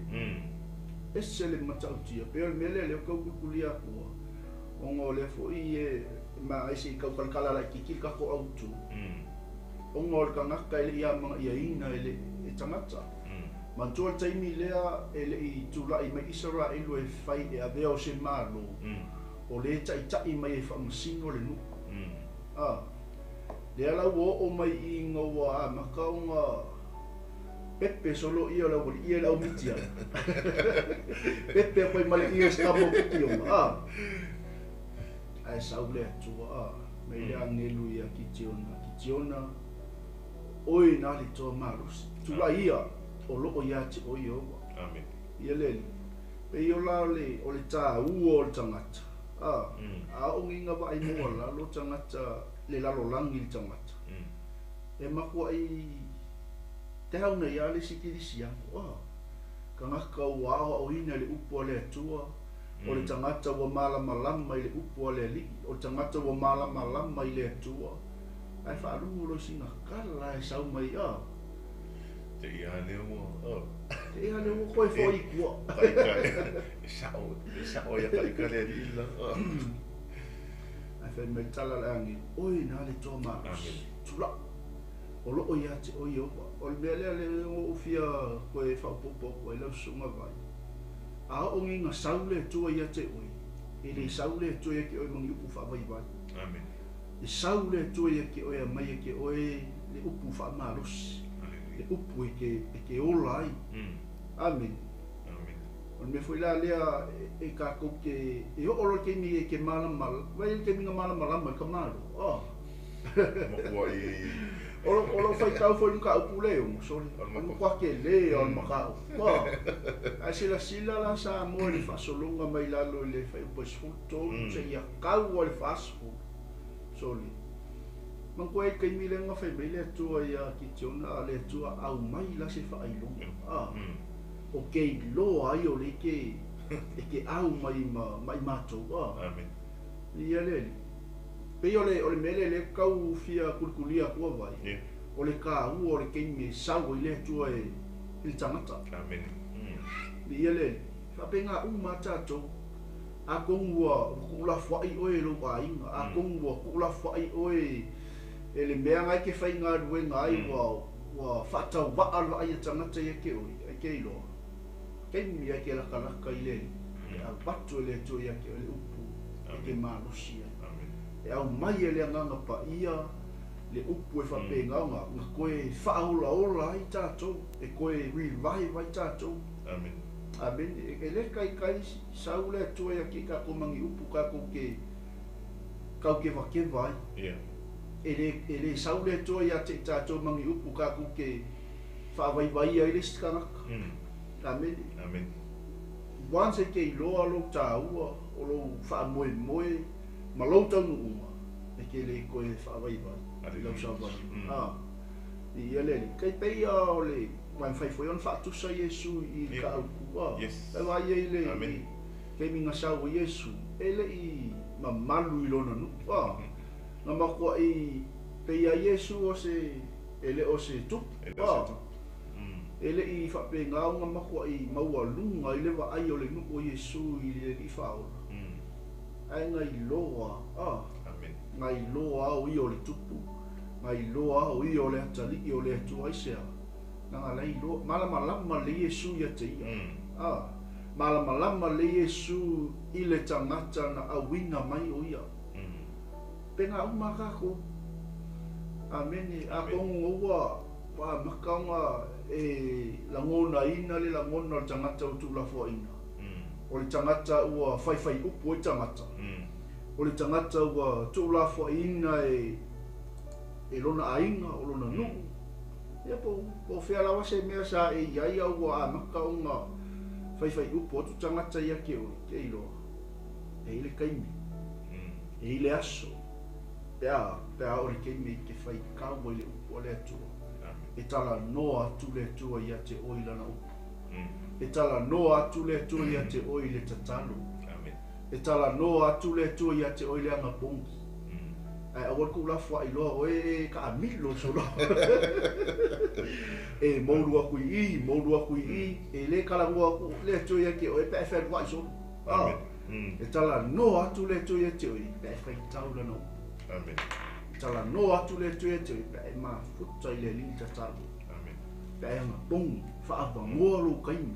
E se le matautia pe ole mele le kau kukulia kua. Ongo le fo i e ma isi kau kalkala la kiki ka ko autu. Ongo le kangaka ele ia mga ia ina ele e tangata. Mantua le taimi lea ele i tula i mai isara elu e fai e avea o se malo. O le tai mai e Faamasino le nuku. Le ala o mai i ngoa makaunga Pepe solo ia la wali ia la umitia. Pepe koe male ia skamo kiki o. Ai saule tua me le angelu ia kitiona. Oi na li toa marus. Tula ia o loko ia te o ia. Amen. Ia leli. Pe ia la o le tā ua o le tangata. A o nginga wa ai mua la lo tangata le lalo langi le tangata. E makua i te hau nei ale sikirisi anko. Ka ngaka ua o ina le upu le atua. O le tangata ua malama i le upu le li. O le tangata ua malama i le atua. Ai whaarungu lo singa kala e sau mai Te ia ne o. Te ia ne o koe fo i kua. E sao ia karika le ila. Ai whae mai tala le angi. Oi na le toa maus. Tula. O loo ia te o iowa. O le mea le o ufia koe whaupopo koe lau sunga vai. A o nginga saule tua ia te oi. E le saule tua ia ke oi mangi upu whaavai vai. Amen. E saule tua ia ke oi a mai ke oi le upu whaamarosi. Le upu e ke ola ai. Amen. O me foi la lea e ka ke e o olo ke mi e ke malama. Vai ke minga malama ka malo. Mo i Olo fai tau foi nunca upu leo, sorry. Olo kwa ke le o makao. A sila la sa mo le fasolunga mai lalo le fai upo sfuto se ia kau o le fasfu. Sorry. Man koe kai mi le nga fai mai le tua ia ki tiona le tua au mai la se fa ailunga. O kei lo ai o le ke e ke au mai matou. Amen. Ia le. Pe ole mele le kau fia kulkulia kua vai. O le ka o le keimi sau i le tua e il tangata. Amen. Ia le. Fa penga matatou. A kongua kula fai oe lo ainga. A kongua kula fai oe e le mea ngai ke fai ngā ruenga ai wa fatau waa ai tangata ia ke oi. Ai ke ilo. Keimi ia ke laka i le. A batu le tua ia ke le upu. E ke manusia. E au mai e le anganga pa ia le upu e whapengaunga nga koe whaaola ai tātou e koe riwai vai tātou. Amen. Amen. E le kai saule atua ia ki ka komangi upu ka kau ke wakewa ai. E le saule atua ia te tātou mangi upu ka ke whaawaiwai ai le stikangaka. Amen. Amen. Once e ke iloa lo tāua o lo whaamoe Malau tau uma e ke le koe whaawaiwai. Lau sawai. I ele kai pei o le mai fai foi on fatusa Yesu i ka au kua. E vai e le ke minga sau Yesu. Ele i mamalu i lona nu. Nga makua i pei a Yesu o se ele o se tup. Ele i whapengau nga makua i maua lunga i lewa ai o le nu o Yesu i le i whaola. Ai ngai loa, ngai loa au i o le tupu, ngai loa au i o le atali i o le atu aisea. Nanga lei loa, malama le Yesu ia te ia. Malama le Yesu i le tangata na awina mai o ia. Penga umakako. Amen. A kongo ua, wa makaunga e langona ina le langona le tangata o TUULAFOAIINA. O le tangata ua whai upu o tangata. O le tangata ua TUULAFOAIINA e lona ainga o lona nuu. Ia po whea lawa se mea sa e iai au a maka o ngā whai upu o tu tangata ia ke oi, ke iloa. E ile kaimi, e ile aso, pea o le keimi ke whai kaua i le upu o le atua. E tala noa atu le atua ia te oi lana upu. E tala noa atu le atua ia te oi le tatalo. E tala noa atu le atua ia te oi le anga pongi. Awal ku lafua i loa oe ka amilo so loa. E maulu aku i, e le kalangua aku le atua ia ke oi pe whai wai so. E tala noa atu le atua ia te oi pe whai tau lana upu. Tala noa atu le atua ia te oi pe ma futa i le lingi tatalo. Pe anga pongi, whaapa ngoa lo kaimi.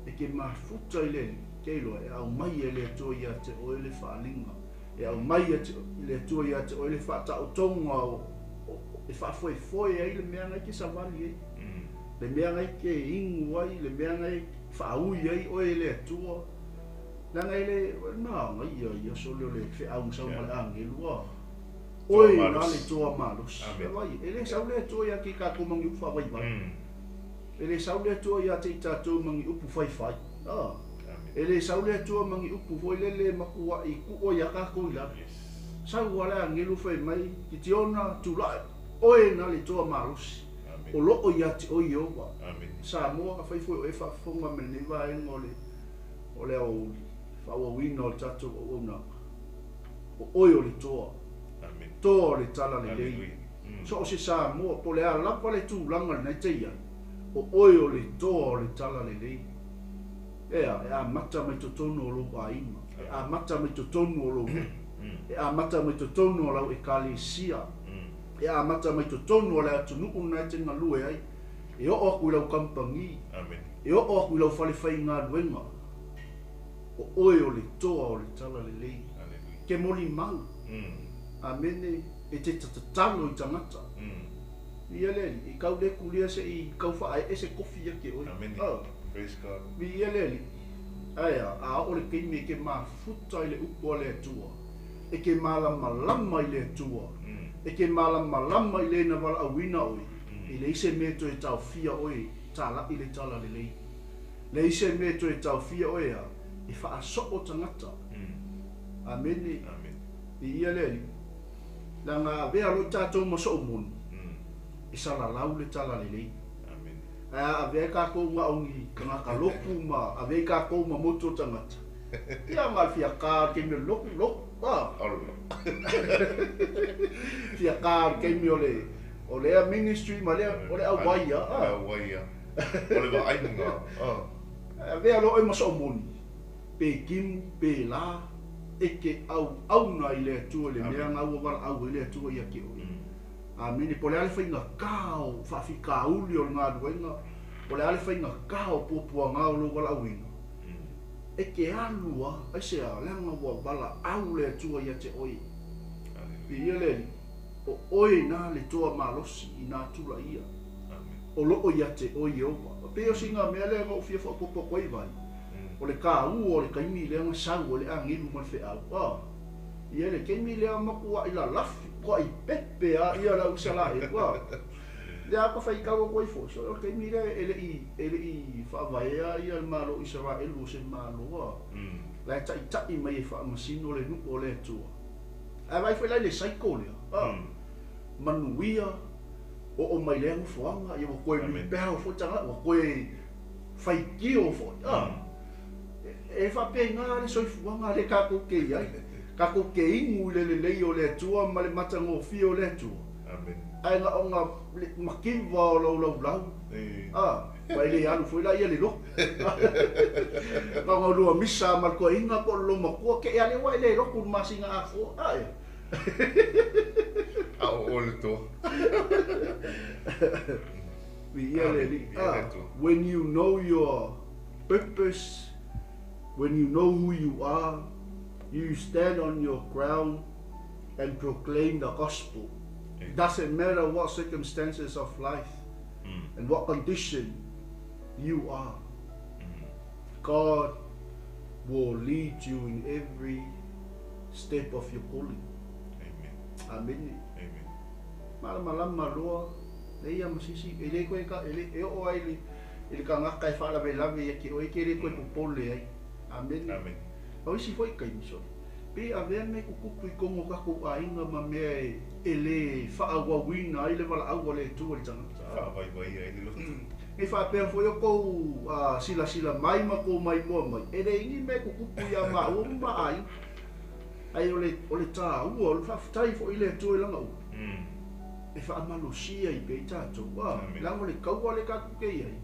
E ke ma futa i le keilo e au mai e le atua ia te oi le whaalinga. E au mai le atua ia te oi le whaata o tonga e whaafoe ai le mea ngai ke savali ai. Le mea ngai ke ingu ai, le mea ngai whaaui ai oi le atua. Nanga ele na ngai ia solo le fe au sa male angelua. Oi na le toa malos. Vai, ele sa le toa ia ki ka komangi ufa vai vai. Ele sa le toa ia te tatou mangi upu fai fai. Ele sa le toa mangi upu foi lele makua i ku o ia ka ko ila. Sa wala angelu fai mai ki te ona tula. Oi na le toa malos. O lo o ia te o io wa. Sa mo fai foi e fa fonga me ni vai ngole. Ole o fawa wino tatou o ona. O oi o le toa. Toa le tala le lei. So o se sa mo po le ala pa le tūlanga nei te ia. O oi o le toa o le tala le lei. E a mata mai to tonu o lo waima. E a mata mai to tonu o lo. E a mata mai to tonu o lau e kalesia. E a mata mai to tonu o le atunu una te ngalue ai. E o aku lau kampangi. E o aku lau fale fai ngā luenga. O oi o le toa o le tala le lei. Ke moli mau. Amene e te tatatalo i tangata. Ia leli, i kau le kulia se i kau whaai e se kofi ake oi. Praise God. Ia leli, aia, a o le keimi e ke maa futa i le upo le atua. E ke malama lama i le atua. E ke malama lama i le na wala awina oi. I le ise me to e tau fia oi, ta la i le tala le lei. Le ise me to e tau fia oi a, i wha so o tangata. Amene. Ia leli, la ngā vea lo tātou maso o monu. I sala lau le tala le lei. A vea kākou ngā ongi ka ngā ka loku ma, a vea kākou ma moto tangata. Ia ngā fia kā ke me loku, fia kā ke me o lea ministry ma lea, o lea waia. O le wa ainga. A vea lo e maso o monu. Pe kimu, pe la, eke au na i le atua le mea ngau wala au i le atua i ake oi. Amene, po le ale whainga kāo, whaafi kāuli o ngā duenga, po le ale whainga kāo pōpua ngā o lo wala au inga. Eke alua, aise a leanga wala au le atua i ate oi. Ia leli, o oi nā le toa malosi i nā tula ia. O loo i ate oi owa. Peo singa mea lea ngau fia whapopo koi vai. O le ka o le kaimi le nga sau o le angilu ma fe au. Ia le kaimi le maku wa ila lafi ko i pepe a ia la usala e wa. Le apa fai ka ko i fo so le kaimi le ele i fa vai ia le malo Israel o se malo wa. La tai mai Faamasino le nuku o le tua. A vai foi le saiko le. Manuia o mai le fuanga ia ko i peo fo tanga ko i fai kio fo. E fa pe ngā le soifuanga le kako ke ai. Kako ke ingu le lei o le atua ma le matango fi o le atua. Ai ngā o ngā makiwa o lau. Pai le alu foi la ia le lo. Ngā lua misa ma ko inga po lo makua ke ia le wai le lo kun masinga a fo. O le to. When you know your purpose, when you know who you are, you stand on your ground and proclaim the gospel. It doesn't matter what circumstances of life and what condition you are. God will lead you in every step of your calling. Amen. Malama loa, leia masisi, ele koe ka, ele o ai ele ka ngaka e whaala me lawe e ki o e kere koe popole ai. Amen. O isi foi kai miso. pe avea me kukupu I kongo kaku ainga ma mea ele whaawawina ai le wala au le tu le tangata. Whaawai ai le loto. E whaapea fo yo kou sila mai ma kou mai moa mai. E re ingi me kukupu ia ma ua ma ai. Ai ole tā ua, ole whaafutai fo I le tu I langa ua. E whaamalo sia I pe I tātou. Langa le kaua le kaku kei ai.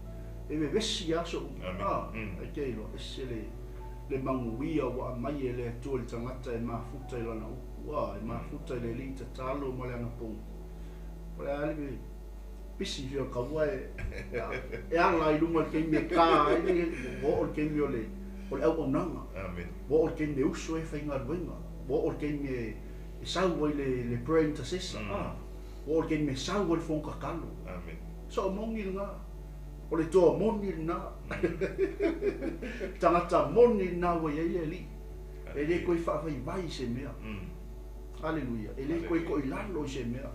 E me vesi aso ua. Ai kei lo, e se le manguia wa mai e le tu le tangata e mafuta I lana ua. E mafuta I le li ta talo ma le anapong. Ole ali me pisi fio kaua e ala I lunga ke me ka I o ke me ole au nanga. Amen. Wo ke me uso e fainga ruenga. Wo ke me sau le prayer intercessor. Wo ke me sau le fonka kalo. Amen. So mongi nga. Ole to moni na. Tangata moni na wa ye li. E le koi fa vai se mea. Hallelujah. E le koi lalo se mea.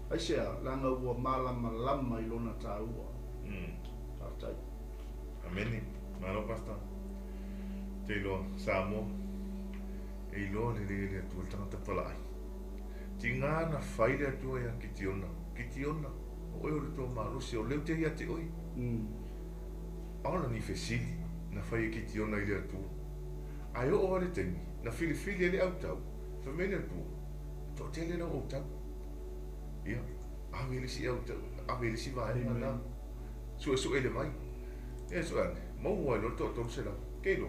Ai sea langa ua malama I lona TAUA. Tātai. Ameni. Malo pastor. Te loa Samoa. E loa le atua tangata palai. Tinga na whaile atua ia kitiona. O eo le tō marusi o leu te ia te oi. Aona ni whesili na whai kitiona I le atua. Ai o ale tengi. Na fili ele au tau. Whamene atua. Tō tele na o tau. Ia, awele si au tau, awele si vai mana. Su ele vai. E so ane, mau wai lo to se la. Kelo.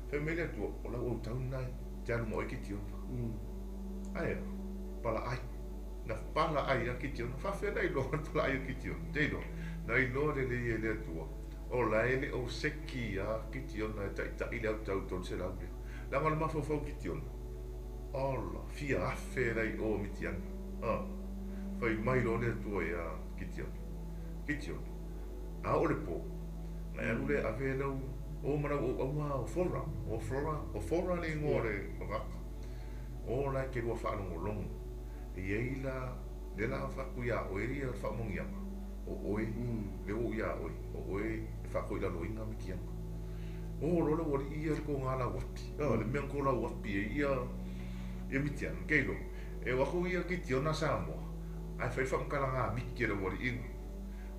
Família tu, ola o tau nai, te mo ki tio. Ai, pala ai. Na pala ai ki tio, fa fe dai lo pala ai ki tio. Dei lo. Nai lo le tu. Ola ele o seki a ki tio na ta ile au tau to se la. La mal ma fo ki tio. Ola, fia afe dai o mitian. Fai mai lo le tu ia kitio. A ole po. Na ia ule ave lo o mana o fora le ngore ngaka. O la ke lo fa no long. E ila de la fa ku ya o iri fa mongia. O oi le o ya oi. O oi fa ko ila lo inga mikiam. O lo lo ia ko ngala wati. Le men ko la wati ia mitian kelo. E wa ko ia kitio na Samoa. Ai fai whakamkalanga miki re wari ingo.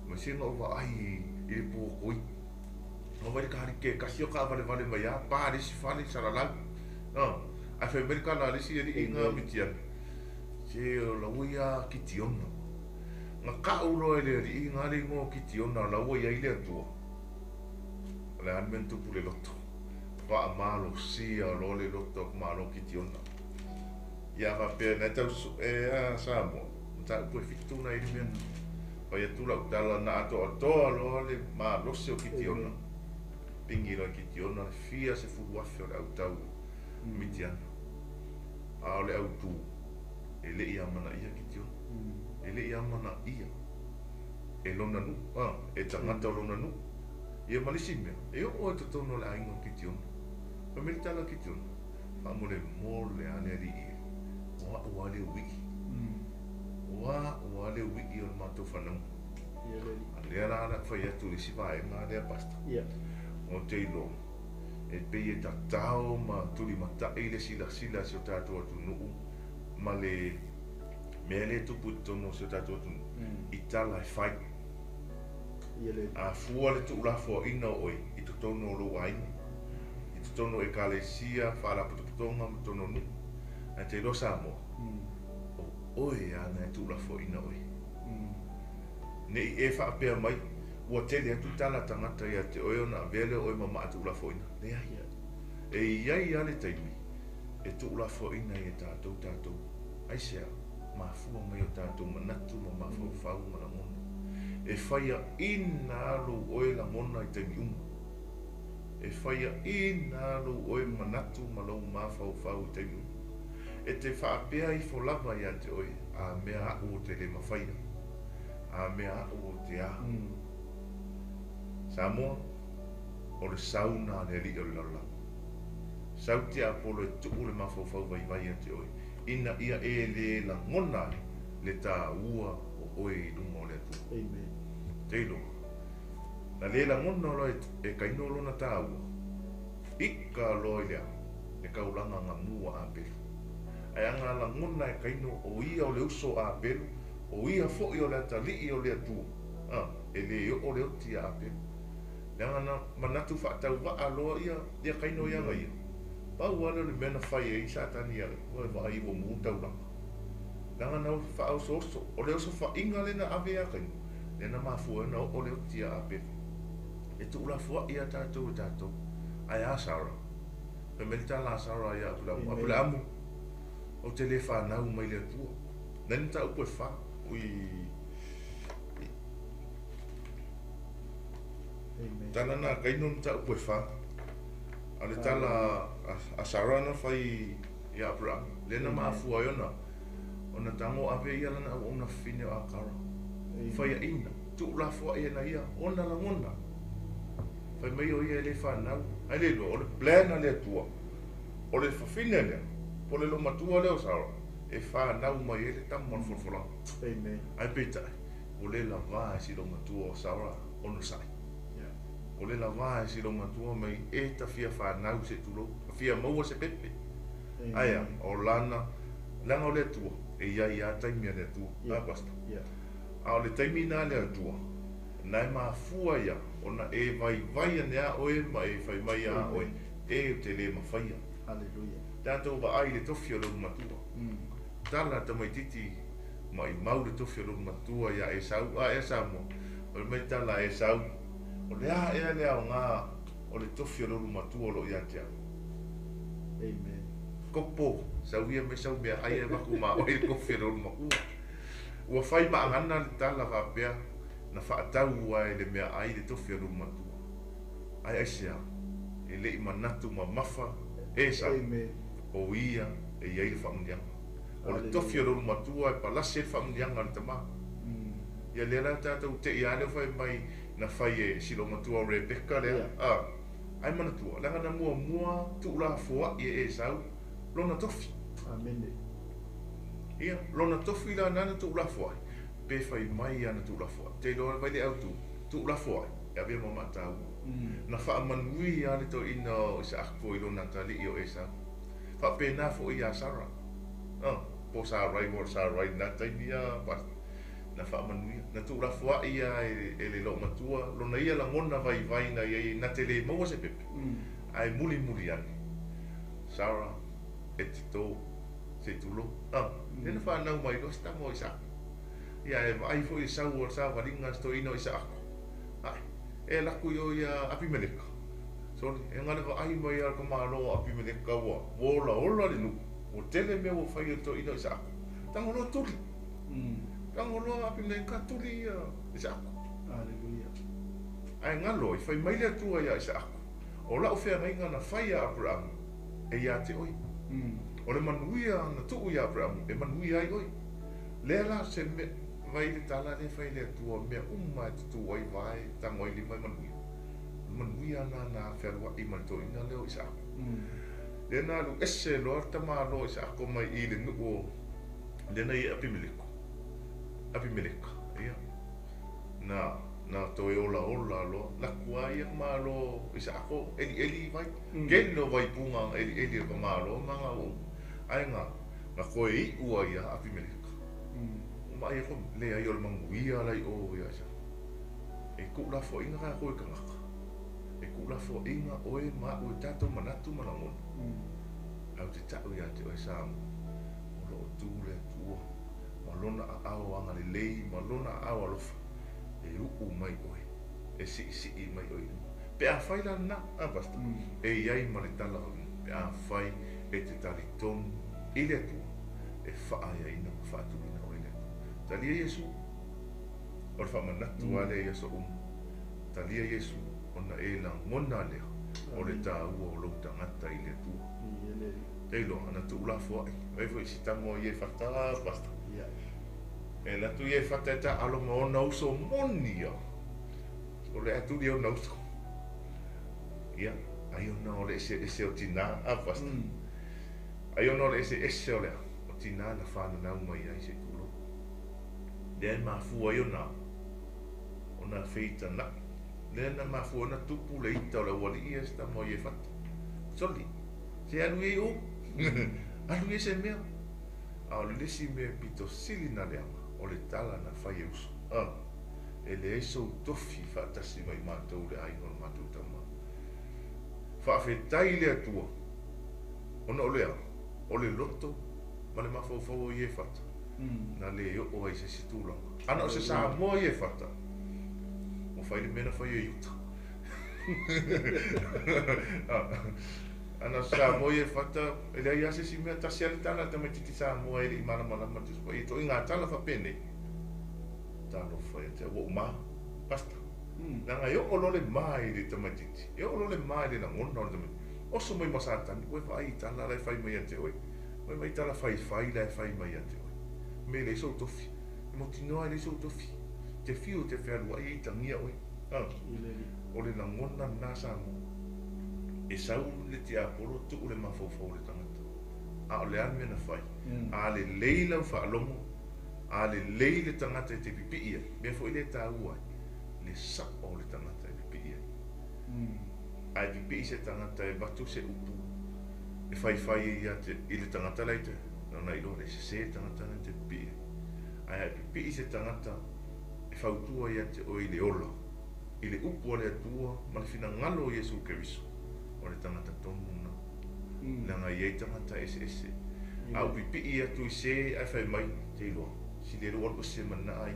Ma singa ua ai I le pō koi. Ma wari kahari ke kasi o ka vale mai a pā risi whale saralau. Ai fai merika la risi eri inga mitian. Se la uia ki tiona. Nga ka uro e le eri inga re ngō ki tiona la uia I le atua. Le anmen tupu le loto. Wha malo sia lo le loto malo ki tiona. Ia va pēr nei tau Samoa. Ta poi fituna I men. Pai tu la utala na to lo le ma lo se o kitiona. Pingi la kitiona fia se fu wafio la utau mitiana. A le autu. Ele ia mana ia kitiona. Ele ia mana ia. E lona nu. E tangata lona nu. Ia malisi mea. E o to tono la ingo kitiona. Pa merita la kitiona. Pa mo le ane ri ia. Wa le wiki. Wa le wiki o mato fanau. Le ara fai atu le si vai ma le pasta. O te ilo. E pe ta tau ma tuli mata ile sila se tato atu nu ma le mele tu puto no se tato atu. Itala fai. A fua le TUULAFOAINA oi I to tono lo wai. I to tono e kalesia fa la puto ma tono nu. A te lo Samoa. Oi ana TUULAFOAINA oi. Ne e fa pe mai o tele tu tala tangata ia te oi ona vele oi mama TUULAFOAINA. Ne ia. E ia ale taimi. E TUULAFOAINA e tatou. Ai sea ma fu mai o tatou manatu ma fau ma mona. E faia ina alu oi la mona I taimi uma. E faia ina alu oi manatu ma lau ma fau I taimi uma. E te whaapea I fo lava ia te oi, a mea aku o te le mawhaia, a mea aku o te a. Samoa, o le sauna le li o le lala. Sau te apolo e tuku le mawhawhau vai ia te oi, ina ia e le la ngona le TAUA o oi I lunga o le atu. Amen. Teilo, na le la ngona lo e kaino lo na TAUA, ika lo I lea. e kaulanga ngā mua a pelu. Ai anga la ngona e kaino o ia o le uso a pelu, o ia fo'i o le atalii o le atua. E le o le oti a pelu. Le anga na manatu whaatau waa loa ia kaino ia ngai. Pau ala le mena whai e isa tani ale, o e wha iwo mu taulanga. Le anga na wha so oso, o le oso wha inga le na AVEA kaino, le na mafua na o le oti a pelu. E TUULAFOAIINA ia tātou e tātou, ai a sara. Pe melita la sara ia apula amu. O te le whanau mai le atua. Nani ta upo e wha. Tana na kaino ta upo e wha. Ale tala a sara na whai ia apula. Lena maafua iona. Ona tango AVEA ia lana au ona fine o akara. Whai a ina. TUULAFOAIINA ia. Ona la ngona. Whai mai o ia le whanau. Ai le lo, o le plana le atua. O le whawhine lea. Po le lo matua leo sara. E whanau mai e le tamu mana wholwhola. Ai peta. O le la vaa si lo matua o sara ono sai. O le la vaa si lo matua mai e ta fia whanau se tulo. Fia maua se pepe. Aia, o lana. Langa o le atua. E ia taimia le atua. A basta. A o le taimina le atua. Nai mafua ia. Ona e vai nea oe ma e whai mai a oe. E te le mawhaia. Hallelujah. Tātou wa ai le tofi o lo matua. Tala ta mai titi mai mau le tofi o lo matua ia e sau. E sau mo. O le mai tala e sau. O le a ea lea o ngā o le tofi o lo matua o lo ia tia. Amen. Kopo. Sau ia me sau mea ai e waku ma o e kofi o lo matua. Ua whai ma angana le tala ka pia. Na whaatau ai le mea ai le tofi o lo matua. Ai aisea. E le i manatu ma mafa. E sa. O ia e iai le whamundianga. O le tofi o lo matua e palasi e whamundianga le tama. Ia lera tātou te i ale whai mai na whai e silo matua o Rebecca lea. Ai manatua. Langa na mua TUULAFOAIINA e sau. Lona tofi. Amen. Ia. Lona tofi la nana TUULAFOAIINA. Pe whai mai ana TUULAFOAIINA. Te loa vai le au TUULAFOAIINA. E avea mo matau. Na whaamanui ale to ina o isa akpo i lona tali i o e sau. Whapena fo i a sara. Po sa rai mo sa rai na taimia pas. Na whaamanui. Na TUULAFOAIINA e le lo matua. Lona ia la ngona vai na iei na te le maua se pepe. Ai muli ane. Sara e te tō se tulo. Tena whanau mai lo sta mo isa. Ia e ai fo i sau o sa waringa sto ino isa ako. Ai. E laku yo ia Abimeleka. Sorry, e ngana ka ai mai ar ka malo Abimeleka wa. Wola le nu. O tele me o fai to ino isa ako. Tango lo tuli. Tango lo Abimeleka tuli isa ako. Hallelujah. Ai ngalo i fai mai le tua ia isa ako. O la o fea ngai ngana fai a Abraham. E ia te oi. O le manuia na tuu ia Abraham. E manuia ai oi. Lela se me vai le tala le fai le tua mea umma te tu ai vai tango i lima manuia. Manuia na wherua i mantoina leo isa ako. Lena lu ese loa tama lo isa ako mai i le nuko. Lena i Abimeleka. Ia. Na toi ola lo. Lakua ia ma lo isa ako eli vai. Gelo vai punga eli ka ma lo manga o. Ai nga koe i ua ia Abimeleka. Mai ko le ai o manguia lai o ia sa. E TUULAFOAINA ka koe kangaka. E TUULAFOAINA oe ma o tato manatu malangon. Au te tau ia te o sa. O lo tu le tua. Malona a ao anga le lei, malona a ao alofa. E uku mai oe. E si mai oe. Pe a whai la na, a basta. E iai ma le tala o. Pe a whai e te tariton i le tua. E whaaya ina ma whaatulina o ile. Talia Yesu. O le whamanatu ale Yesu Talia Yesu. Ona e la ngona lea. O le tāua o lau tangata i le tua. Teilo, ana TUULAFOAINA. Weifo i sitango i e whata basta. E la tu e whata e ta alo ma ona uso moni ia. O le atu di ona uso. Ia, ai ona o le ese o tina a basta. Ai ona o le ese o lea. O tina na whananau mai ai se tulo. Lea mafua i ona feita na. Lea na mafua na tupu le ita o le wali ia sta mo i e whata. Soli. Se anu e o. Anu e se mea. A o lesi mea pito sili na leanga. O le tala na whai e uso. E le eiso tofi whaatasi mai mātou le aingo na mātou tama. Whaafetai le atua. Ona o lea. O le loto. Ma le mawhauwhau i e whata. Na le o ai se situlanga. Ana o se sa moa i e whata. Mo whai le mena whai e yuta. Ana sa moa i e whata. E le ai ase si mea tasi ale tala ta me titi sa moa e le imana malama tuspa. I to inga tala whapene. Talo whai te wo ma. Basta. Nanga yo o lole mai le tamatiti. Yo o lole mai le na ngona o le tamatiti. Oso mai masatani. Ue whai tala lai whai mai ate oi. Ue mai tala whai lai whai mai ate oi. Me le so tofi. Mo tinoa le so tofi. Te fiu te whērua i tangia oi. O le ngona nasa mo. E sau le te apolo tu le mawhauwhau le tangata. A o le anu na whai. A le leila whaalongo. A le leile tangata e te pipi ia. Mea fo i le TAUA. Le sa o le tangata e pipi ia. A e pipi se tangata e batu se upu. E whai ia i le tangata leite. Nona ilo le se tangata na te pipi ia. A e pipi se tangata e whautua ia te o i le ola. I le upu o le atua ma le fina ngalo o Jesu Keriso. O le tangata tonu na. Langa iei tangata ese. Au pipi ia tu i se ai whai mai te iloa. Si le roa o se mana ai.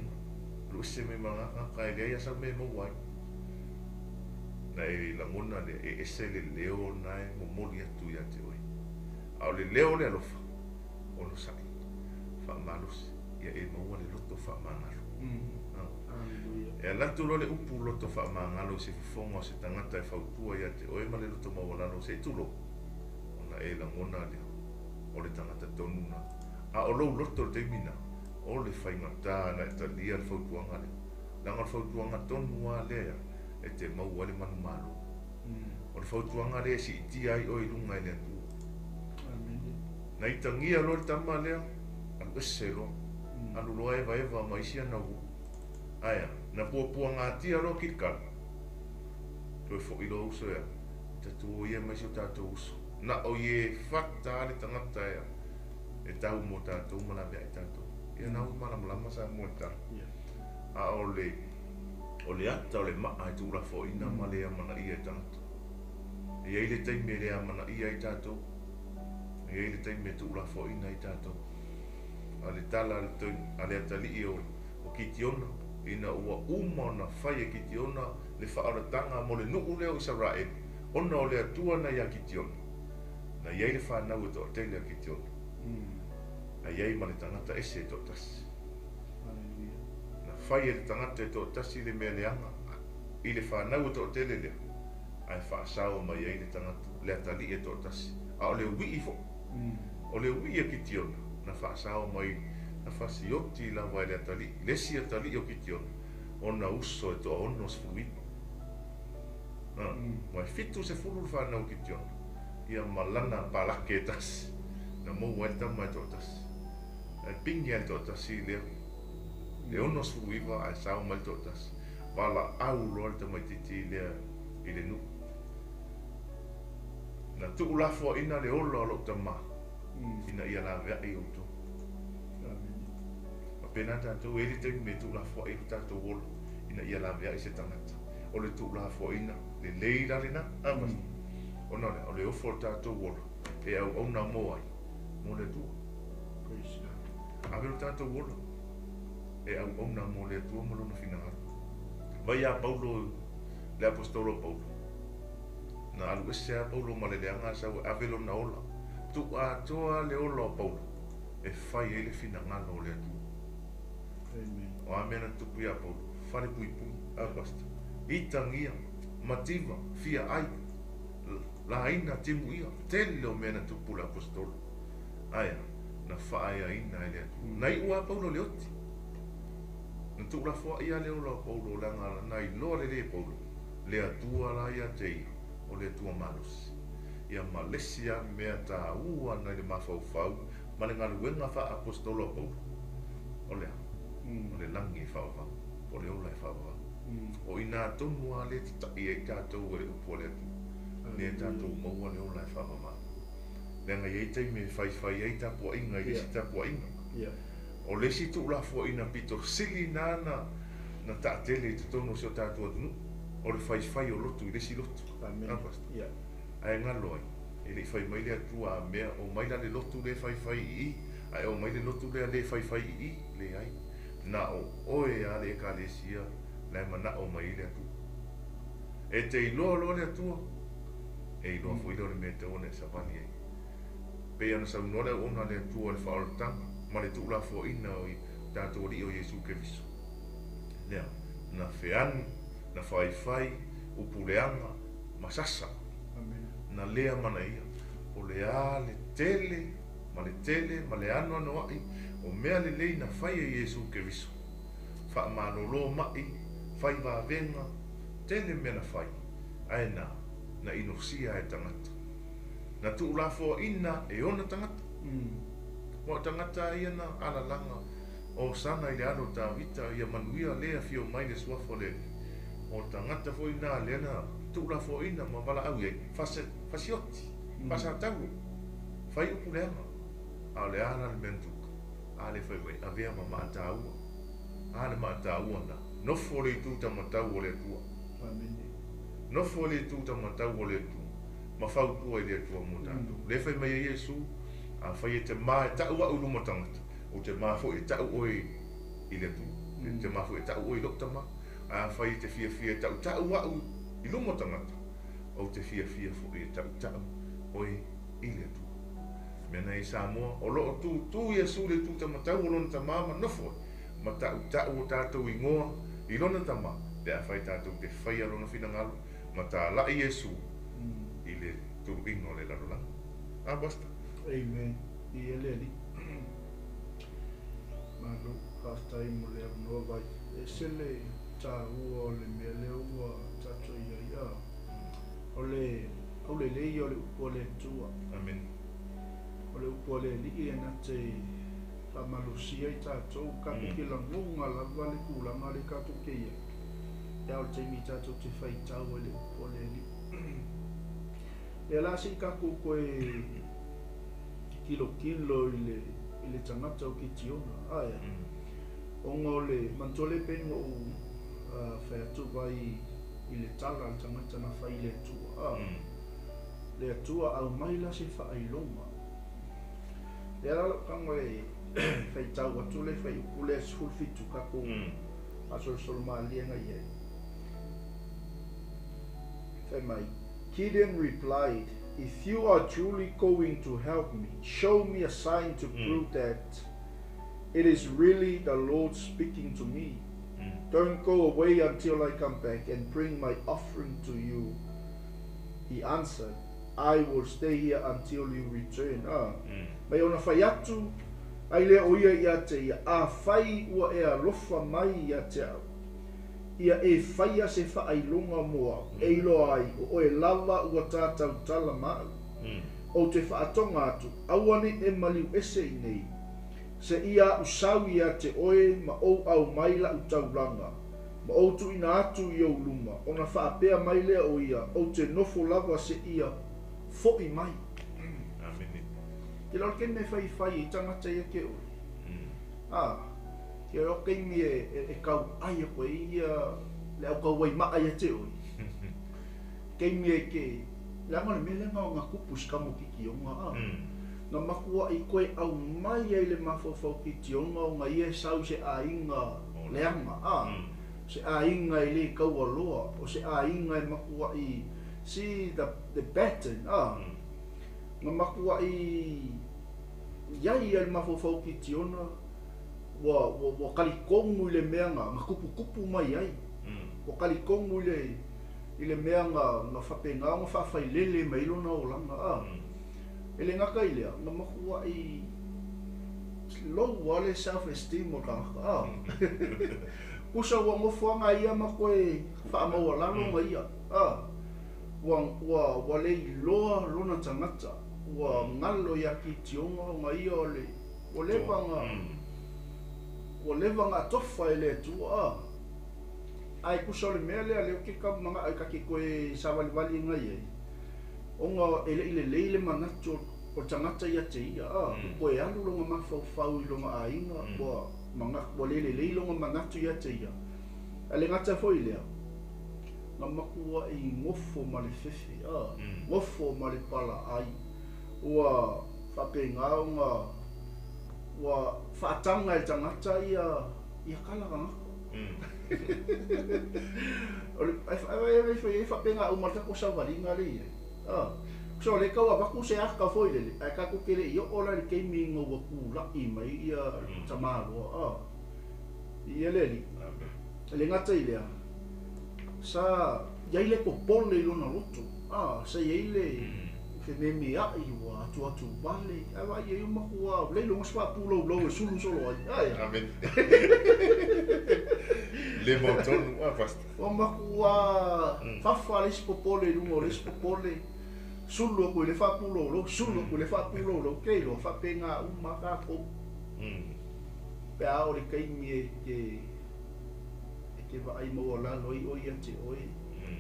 Lo se me mga ka e lea sa me mo wai. Na e la ngona le e ese le leo na e mo moli atu ia te oi. Au le leo le alofa. O lo saki. Faamalus. Ia e maua le loto faamangalo. E alantu lo le upu loto faamangalo se fifonga se tangata e fautua ia te oi ma le loto mawalano se tulo. Ona e la ngona le. O le tangata tonu na. A o lo loto te mina. O le whaingata na e talia le whautuanga le. Langa le whautuanga tonua lea e te maua le manu malo. O le whautuanga lea si iti ai o i lunga i le atu. Na i tangia lo le tama lea, anu eselo, anu loa eva maisia na u. Aia, na pua ngā tia lo ki ka. Toi fo i lo uso ea, tatu o ia maisio tātou uso. Na o ie whata le tangata ea, e tau mo tātou mana mea i tātou. Ia nau malama sa mo ta. A o le ata o le maa e TUULAFOAINA ma lea mana ia e tangata. E ei le taime lea mana ia i tātou. E ei le taime TUULAFOAINA i tātou. A le tala a le atali i o kitiona. Ina ua uma na whai e kitiona le whaaratanga mo le nuu leo Israel. Ona o le atua na ia kitiona. Na iei le whanau e to o tele a kitiona. A iei ma le tangata ese e tōtasi. Na whai e le tangata e tōtasi le mea leanga. I le whanau e tōtele lea. Ai whaasao ma iei le tangata. Le atali e tōtasi. A o le ui fo. O le ui e kitiona. Na whaasao mai na whasioti la vai le atali. Lesi atali o kitiona. O na uso e toa ono sfuipo. Mai fitu se fulu whanau kitiona. Ia malana palake e tasi. Na mo weta mai tōtasi. Ai pingi ai tōtasi leo. Le ono sfuiva ai sao mai tōtasi. Wala au loa te mai titi lea i le nu. Na TUULAFOAINA le olo alo tama. Ina ia la vea i uto. Pena tātou e le te me TUULAFOAINA tātou olo. Ina ia la vea i se tangata. O le TUULAFOAINA le leira le na. Ona le, o le ofo tātou olo. E au na mo ai. Mo le tua. Ave lo tātou olo. E au na mo le tua mo lona finagalo. Vai a Paulo, le apostolo Paulo. Na alu ese a Paulo ma le leanga sau ave lo na ola. Tu a toa le ola Paulo. E fai ele finagalo le tua. O amena tupu ia Paulo. Fale pui a basta. Itangia, mativa, fia ai. La ina timu ia. Tele o mena tupu le apostolo. Aia, na whaia ina ele atu. Nai ua Paulo le oti. Na TUULAFOAINA le ola Paulo langa nai loa le Paulo. Le atua la ia tei. O le atua malus. Ia Malesia mea ta ua nai le mawhauwhau. Ma le ngaluenga wha apostolo Paulo. O lea. O le langi e whauwhau. O le ola e whauwhau. O ina tonua le titai e tātou e upo le atu. Le tātou maua le ola e whauwhau. le ngai e tai me fai ai tapu inga i lesi tapu inga o lesi tuulafoaina pito sili nana na taatele i te tono se o tātua tunu o le fai o lotu i lesi lotu ai ngalo ai e le fai mai le atua a mea o mai la le lotu le fai i ai o mai le lotu le fai i le ai na o oe a le ekalesia le mana o mai le atua e te iloa lo le atua e iloa fo ilo le mea te one sa vani ai pe ana sa unore ona le atua le whaolotanga ma le tuulafoaina o i tātua li o Jesu Keriso lea na feanu na fai upuleanga masasa na lea mana ia o le a le tele ma le ano ano ai o mea le lei na fai e Jesu Keriso whaamanolo mai fai vavenga tele mea na fai ai na inosia e tangata na tuulafoaina e ona tangata mo tangata ia na alalanga o sana i le ano tāwita ia manuia lea fio mai le suafo le o tangata foi na lena tuulafoaina ma wala au e fasioti pasatauru fai upuleanga a le ana le mentuka a le fai wei avea ma maataua a le maataua na nofo le tuta matau o le tua nofo le tuta matau o le tua ma fautua i le tua mo tātou le fai mai a Iesu a fai e te maa e tau au luma tangata o te maa fo e tau oi i le tua te maa fo e tau oi loktama a fai te fia tau au i luma tangata o te fia fo e tau oi i le tua mena i Samoa o loo tu Iesu le tuta matau o lona tamaa ma nofo ma tau o tātou i ngoa i lona tamaa le a fai tātou te fai a lona finangalo ma tā lai Iesu i le tu ingo le larolanga a basta amen i ele ali malo haftai mo le no vai e sele TAUA o le mele ua tato ia o le lei o le tua amen o le upo le li e na te whamalusia i tātou kapu ke la ngonga la wale kulanga le kapu ke ia e au te mi tātou te whai tau e le upo le li e la si kaku koe kilo i le tangata o ki tiona aia onga o le mantole pengo o whaiatu vai i le tala le tangata na whai le atua le atua au mai la se whailonga le ala kango e whai tau atu le whai ule sulfitu kako asol solma lienga ie whai mai Gideon replied, "If you are truly going to help me, show me a sign to prove that it is really the Lord speaking to me. Don't go away until I come back and bring my offering to you." He answered, "I will stay here until you return." Mai ona fai atu, ai lea o ia te ia a fai ua e alofa mai ia te au. Ia e faia se whaailonga moa e ilo ai o e lava ua tātau tala mau o te whaatonga atu awane e maliu ese i nei se ia usau ia te oe ma o au maila u taulanga ma o tu ina atu i au luma ona whaapea mai lea o ia o te nofo lava se ia fo'i mai ke lor kene whai i tangata ia ke oi ke o keimi e kau ai koe ia le au kau wai maa ia te oi keimi e ke le anga le melenga o ngā kupu skamo ki ki onga na makua i koe au mai ai le mafofau ki ti onga o ngā ia sau se a inga le anga se a inga i le kau aloa o se a inga i makua i see the pattern na makua i iai ai le mafofau ki ti onga wa kalikongu i le mea nga kupu mai ai wa kalikongu i le mea nga whapenga nga whawhailele mai lona o langa e le ngaka i lea nga makua i low wale self-esteem o kaka kusa wa ngofuanga ia makoe whaamaua lalonga ia wa le i loa lona tangata wa ngalo ia ki tionga o nga ia o le panga o leva nga tofa ele tua ai kusa le mele ale ke ka manga ai ka ki koe savali vali nga ye onga ele manatu o tangata ia te ia ko e alu longa mafau i longa ainga ko manga ko le longa manatu ia te ia ale ngata foi lea nga makua i ngofo ma le fefe ngofo ma le pala ai ua whapenga ua whaatanga e tangata ia kala ngako ai whapenga umata ko sa varinga le so le kau abaku se aka foi le ka ko kele yo ola le keimi ngo ku la I mai ia tamalo ia le ngata ile sa yaile ko pole lona loto sa yaile ke nemi a I wa tu vale ava ye uma ku le lo spa pulo lo sulu solo ai amen le moton wa fast o ma ku fa fa le popole lungo le popole sulu ko le fa pulo lo sulu ko le fa pulo lo ke lo fa penga uma ka ko pe a o le kai mi ke va ai mo la lo I o ia te oi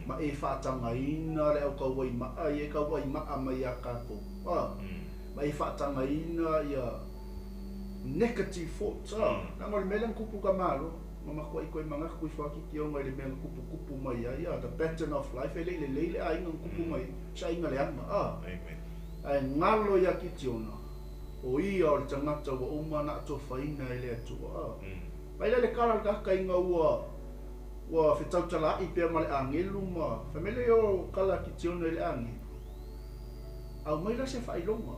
ma e fa tanga ina le au ka wai ma ai ka wai ma mai aka ko ma e fa tanga ina ia negative thoughts na mo le melan kupu ka malo mama ko I ko manga ko fa ki o ngai le melan kupu mai ia the pattern of life le ai ngang kupu mai sa inga le ana amen ai ngalo ia ki tiona o ia o le tangata wa umana to faina ile atu pai le kala ka inga wa fitau tala I pe mal angelu ma family o kala ki tiona ile angi au mai la se fai longa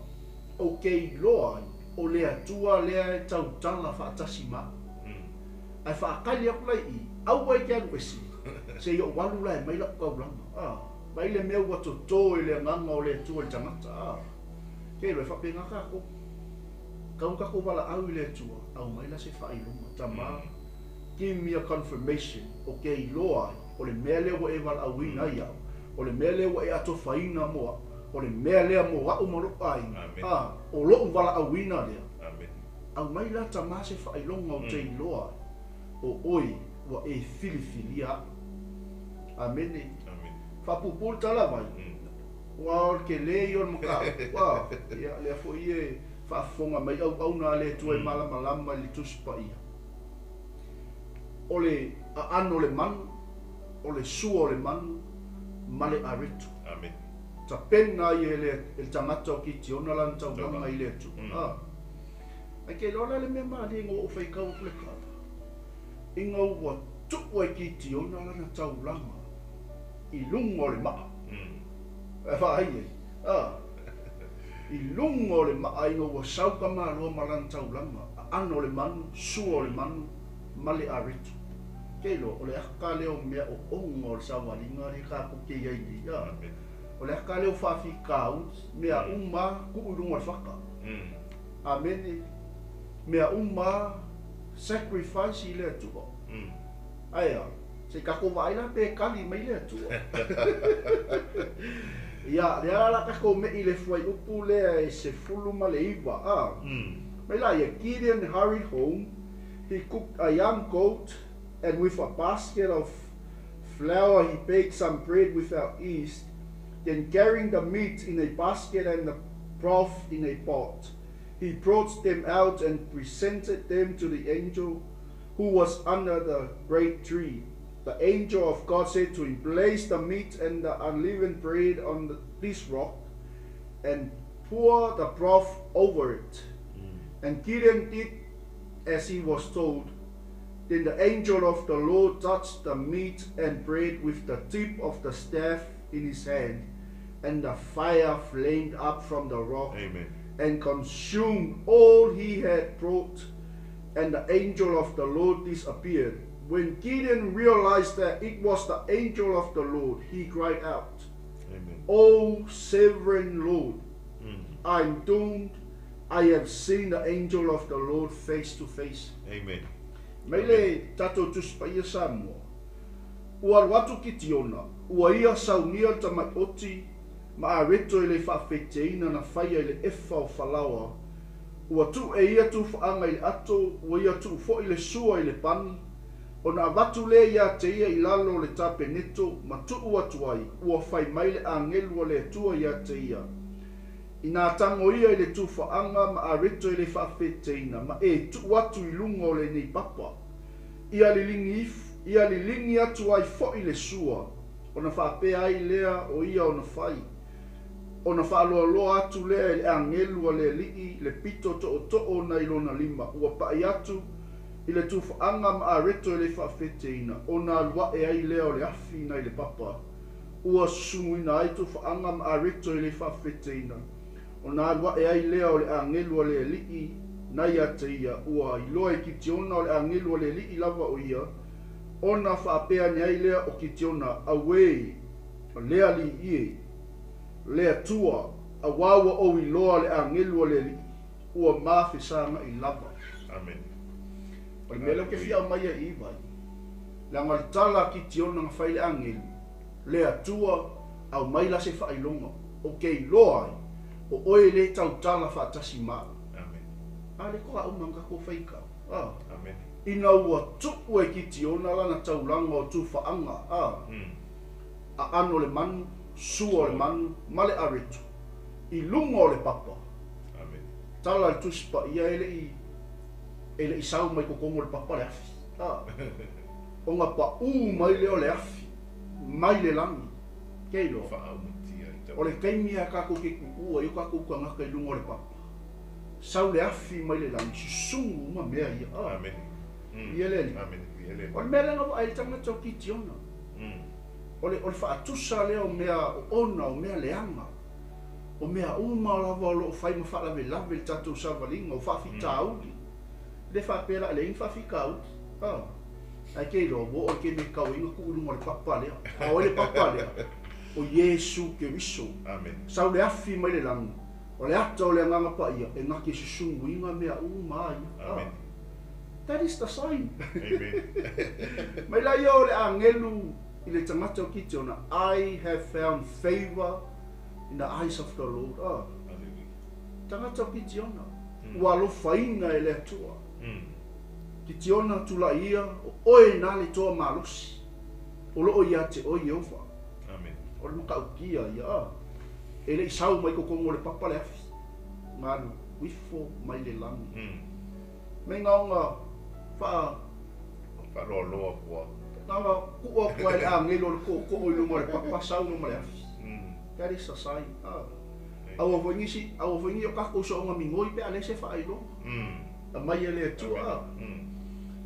okay loa o le atua le tau tala fa tasima ai fa kali aku lai au wai kia kwesi se yo walu lai mai la ka blanga mai le meu wa to ile nganga o le atua le tangata ke le fa penga ka ko wala au ile atua au mai la se fai longa tama give me a confirmation okay loa o le mele wa e wala awina ia o le mele wa e ato faina mo o le mele mo wa o mo ai o lo wala awina le amen au mai la tama se fai longa o te loa o oi wa e filifilia amen fa pupul tala vai wa ke le yo mo ka wa ya le fo ie fa fonga mai au na le tu e malama li tu spa ia ole ano le man ole su ole man male aritu amen ta penna ye le tangata o ki tiona lan tau langa I le tu ai ke lola le me mali ngo o fai kau le ka inga wa tu o ki tiona lan tau langa I lungo le ma e fa ai I lungo le ma ai ngo wa sau ka ma lo malan tau langa ano le man su ole man male aritu kelo ole aka leo mea o ongo sa walinga ri ka ku ke ai ya ole aka leo fa fi kaut mea umma ku urunga faka amen mea umma sacrifice ile tu aya se ka ko vai la pe kali mai le tu ya le ala ka ko me ile foi upu le se fulu male iwa mai la ye Gideon hurried home. He cooked a young goat, and with a basket of flour he baked some bread without yeast. Then carrying the meat in a basket and the broth in a pot, he brought them out and presented them to the angel who was under the great tree. The angel of God said to him, place the meat and the unleavened bread on this rock and pour the broth over it. And Gideon did as he was told. Then the angel of the Lord touched the meat and bread with the tip of the staff in his hand, and the fire flamed up from the rock and consumed all he had brought, and the angel of the Lord disappeared. When Gideon realized that it was the angel of the Lord, he cried out, "O sovereign Lord, I'm doomed. I have seen the angel of the Lord face to face." Amen. Mele tato tuspaia Samoa. Ua watu ki tiona. Ua ia saunia tamai oti ma a reto ele whawheteina na whaia ele efa o whalawa. Ua tu e ia tu whaanga ile ato, ua ia tu fo ile sua ile pani. O na watu le ia te ia ilalo le tape neto, ma tu ua tuai, ua whai maile a ngelua le tua ia te ia. ina tango ia i le tūwhaanga ma a reto i le whaafeteina ma e tu atu i lunga o le nei papa. Ia li lingi atu ai fo i le sua. Ona whaapea ai lea o ia ona whai. Ona whaaloaloa atu lea i le angelu a le lii le pito to na ilona lima. Ua pai atu i le tūwhaanga ma a reto i le whaafeteina. Ona aluae ai lea o le afi na i le papa. Ua susumuina ai tūwhaanga ma a reto i le whaafeteina. Ona aluae ai lea o le angelu a le lii na ia te ia. Ua iloa i kitiona o le angelu a le lii lava o ia. Ona whaapea ni ai lea o kitiona awei lea li ie. Lea tua a wawa o iloa le angelu a le lii. Ua mawhisanga i lava. Amen. O le mele ke fia mai a iwai. Le angalitala kitiona nga whaile angelu. Lea tua au maila se whailonga. O kei loa ai. O oe le tautala whaatasi maa. Amen. Ale koa umanga ko whaika. Amen. Ina ua tuku e kitiona lana taulanga o tūwhaanga. A ano le manu, sua le manu, male aretu. I lunga o le papa. Amen. Tala i tuspa ia ele i sau mai kokongo le papa le afi. O ngā pa mai leo le afi. Mai le langi. Kei lo. O le kaimia kako ke kukua, i kako kua ngaka i lunga o le papa. Sau le afi mai le langi. Susungu uma mea ia. Amen. Ia le li. Amen. O le mea lenga wa ai tanga tau kitiona. O le whaatusa lea o mea ona, o mea leanga. O mea uma lava o lo whai ma whalave lave le tatou savalinga, o whawhita auli. Le whapera le inga whawhika auli. Ai kei lo, o ke me kau inga kuurunga le papa lea. A o le papa lea. O Yesu ke wiso. Amen. Sau le afi mai le langi. O le ata o le anganga pa ia, e ngaki susungu inga mea uma ia. Amen. That is the sign. Amen. Mai lai o le angelu i le tangata o kitiona, I have found favor in the eyes of the Lord. Tangata o kitiona. Ua lo whainga e le atua. Kitiona tula ia, o oe nā le toa malosi. O loo ia te o Yehova. Amen. O le maka ukia ia. E le isau mai kokongo le papa le afi. Ngānu, wifo mai le langi. Me ngaonga, Whaaloaloa kua. Nanga kua kua le angelo le ko o ilunga le papa sau no male afi. That is a sign. Awa voingisi, awa voingi o kako so onga mingoi pe ale se whailo. A mai ele atua.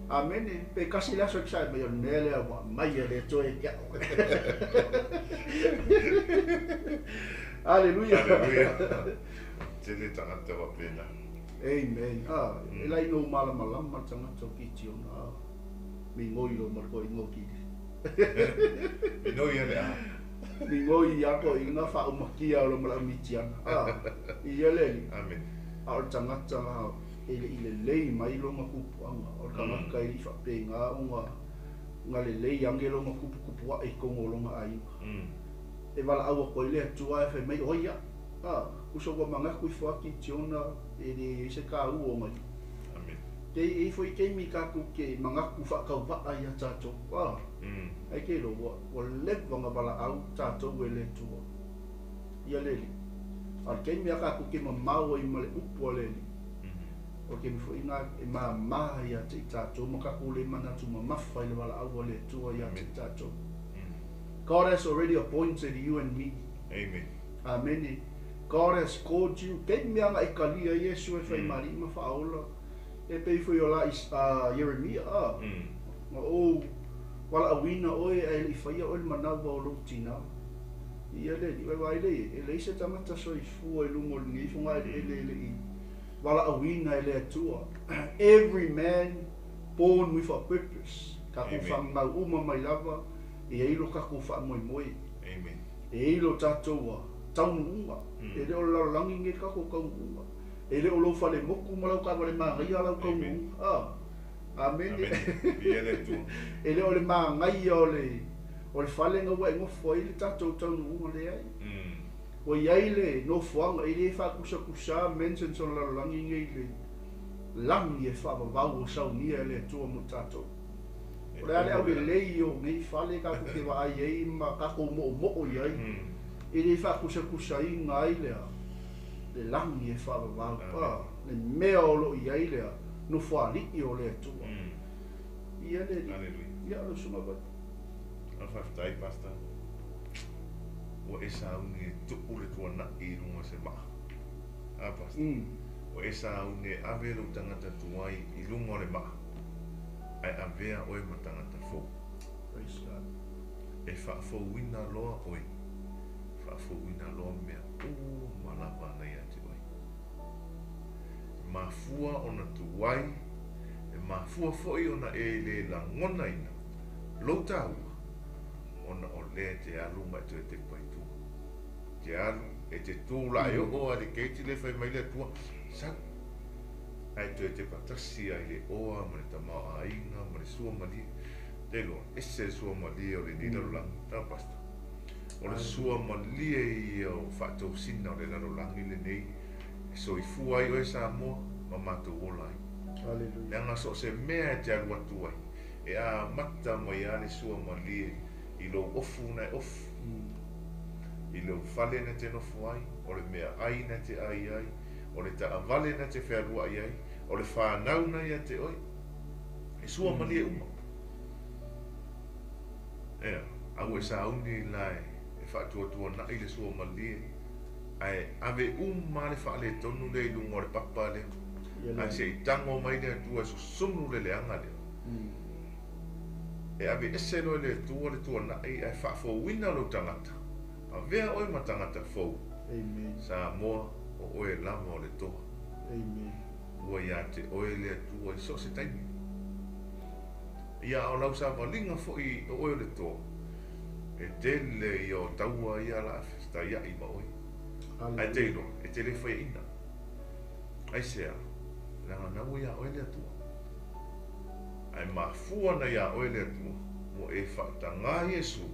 Amen. Pe kasi la so kisai mai o nele a mai ele atua e kia. Hallelujah. Hallelujah. Tele tangata wa pena. Amen. Elai no malama tangata o kitiona. Mingoi lo marko ingoki. Minoi ele a. Mingoi ako inga fa umakia lo mala mitian. Ieleli. Amen. Al tangata ele lei mai lo makupuanga. O kanga kai fa penga nga le lei angelo makupu e kongo lo ai. E wala awa ko ile tua e mai oia. Uso wa manga ku fa kitiona e se ka u o mai. Kei foi kei mi kaku ke mangaku whakau wha ai a tātou. Ai kei lo wa lewanga wala au tātou e le tua. Ia leli. Al kei mi a kaku ke ma mau i male upu a leli. O ke mi foi inga e maa maa i a te tātou. Ma kaku le manatu ma mawhai le wala au a le tua i a te tātou. God has already appointed you and me. Amen. Amen. God has called you. Kei mi anga e kalia Yesu e whai mari ma whaola. E pei foi o la Jeremia o wala awina oe e li whaia o le manawa o loutina ia le ni waile e le se tamata so i fu e lungo ni funga e le i wala awina e le atua. Every man born with a purpose ka ku whanga uma mai lava e eilo ka ku wha moi moi. Amen. E eilo tātou taunu unga e le o lalangi nge ka ku kau unga. Ele o lo fale moku malau ka vale mangai ala ko mu. Amen. Ele o le mangai o le fale nga wa ngo foi le tatou tau no le ai. O yaile no fuanga ele fa kusa mention so la langi ngai le langi e fa ba o sa ni ele tu mo tatou. O le ale o le yo ngai fale ka ku ke wa ai e ma ka ko mo o yai. Ele fa kusa i ngai le. le langi e whaavavau pa le mea o lo i ailea no whaali o le atua ia le ia lo sunga bat Alfa ftai pasta. O esa unge tupu le tuana I runga se maa. A pasta. O esa unge ave lo tangata tuai I lunga o le maa. Ai avea oe ma tangata fo. praise God E whaafouina loa oe. Whaafouina loa mea. Malapa nei ati oe. Mafua ona tuai. E mafua foi ona e le langona ina. Lo taua. Ona o le te alu mai te paitu. Te alu e te tūla e o ali keiti le whai mai le tua. Sa ai te patasi ai le oa ma le tamao ainga ma le sua mali. Te loa, ese sua mali o le nila rolangi. Tā pasta. O le sua mali e o whātou sina o le rolangi le nei. E so I fua ai o e sa moa ma mātou ola ai. hallelujah Leanga so se mea te alu atu ai. E a mata mai a le sua mali e I lo ofu na ofu. I lo fale na te nofu ai, o le mea ai na te ai ai, o le ta avale na te whearua ai ai, o le whanau na ia te oi. E sua mali e uma. Ea, au e sa uni lai, e whaatua na I le sua mali e, ai ave ma le whaale tonu le ilunga o le papa le, ai se I tango mai le atua so sunu le leanga le. E ave ese no le tua na ai ai whaafouina lo tangata. A vea oe ma tangata fou. amen Sa moa o oe lama o le toa. amen Ua ia te oe le tua I so se taimi. Ia o lau sa malinga fo I o oe le toa. E tele I o taua ia la sta ia I ma oe. Ai te ilo, e te le whai ina. Ai sea, langa nau ia oe le tua. Ai mafua na ia oe le atua mo e whaatanga Yesu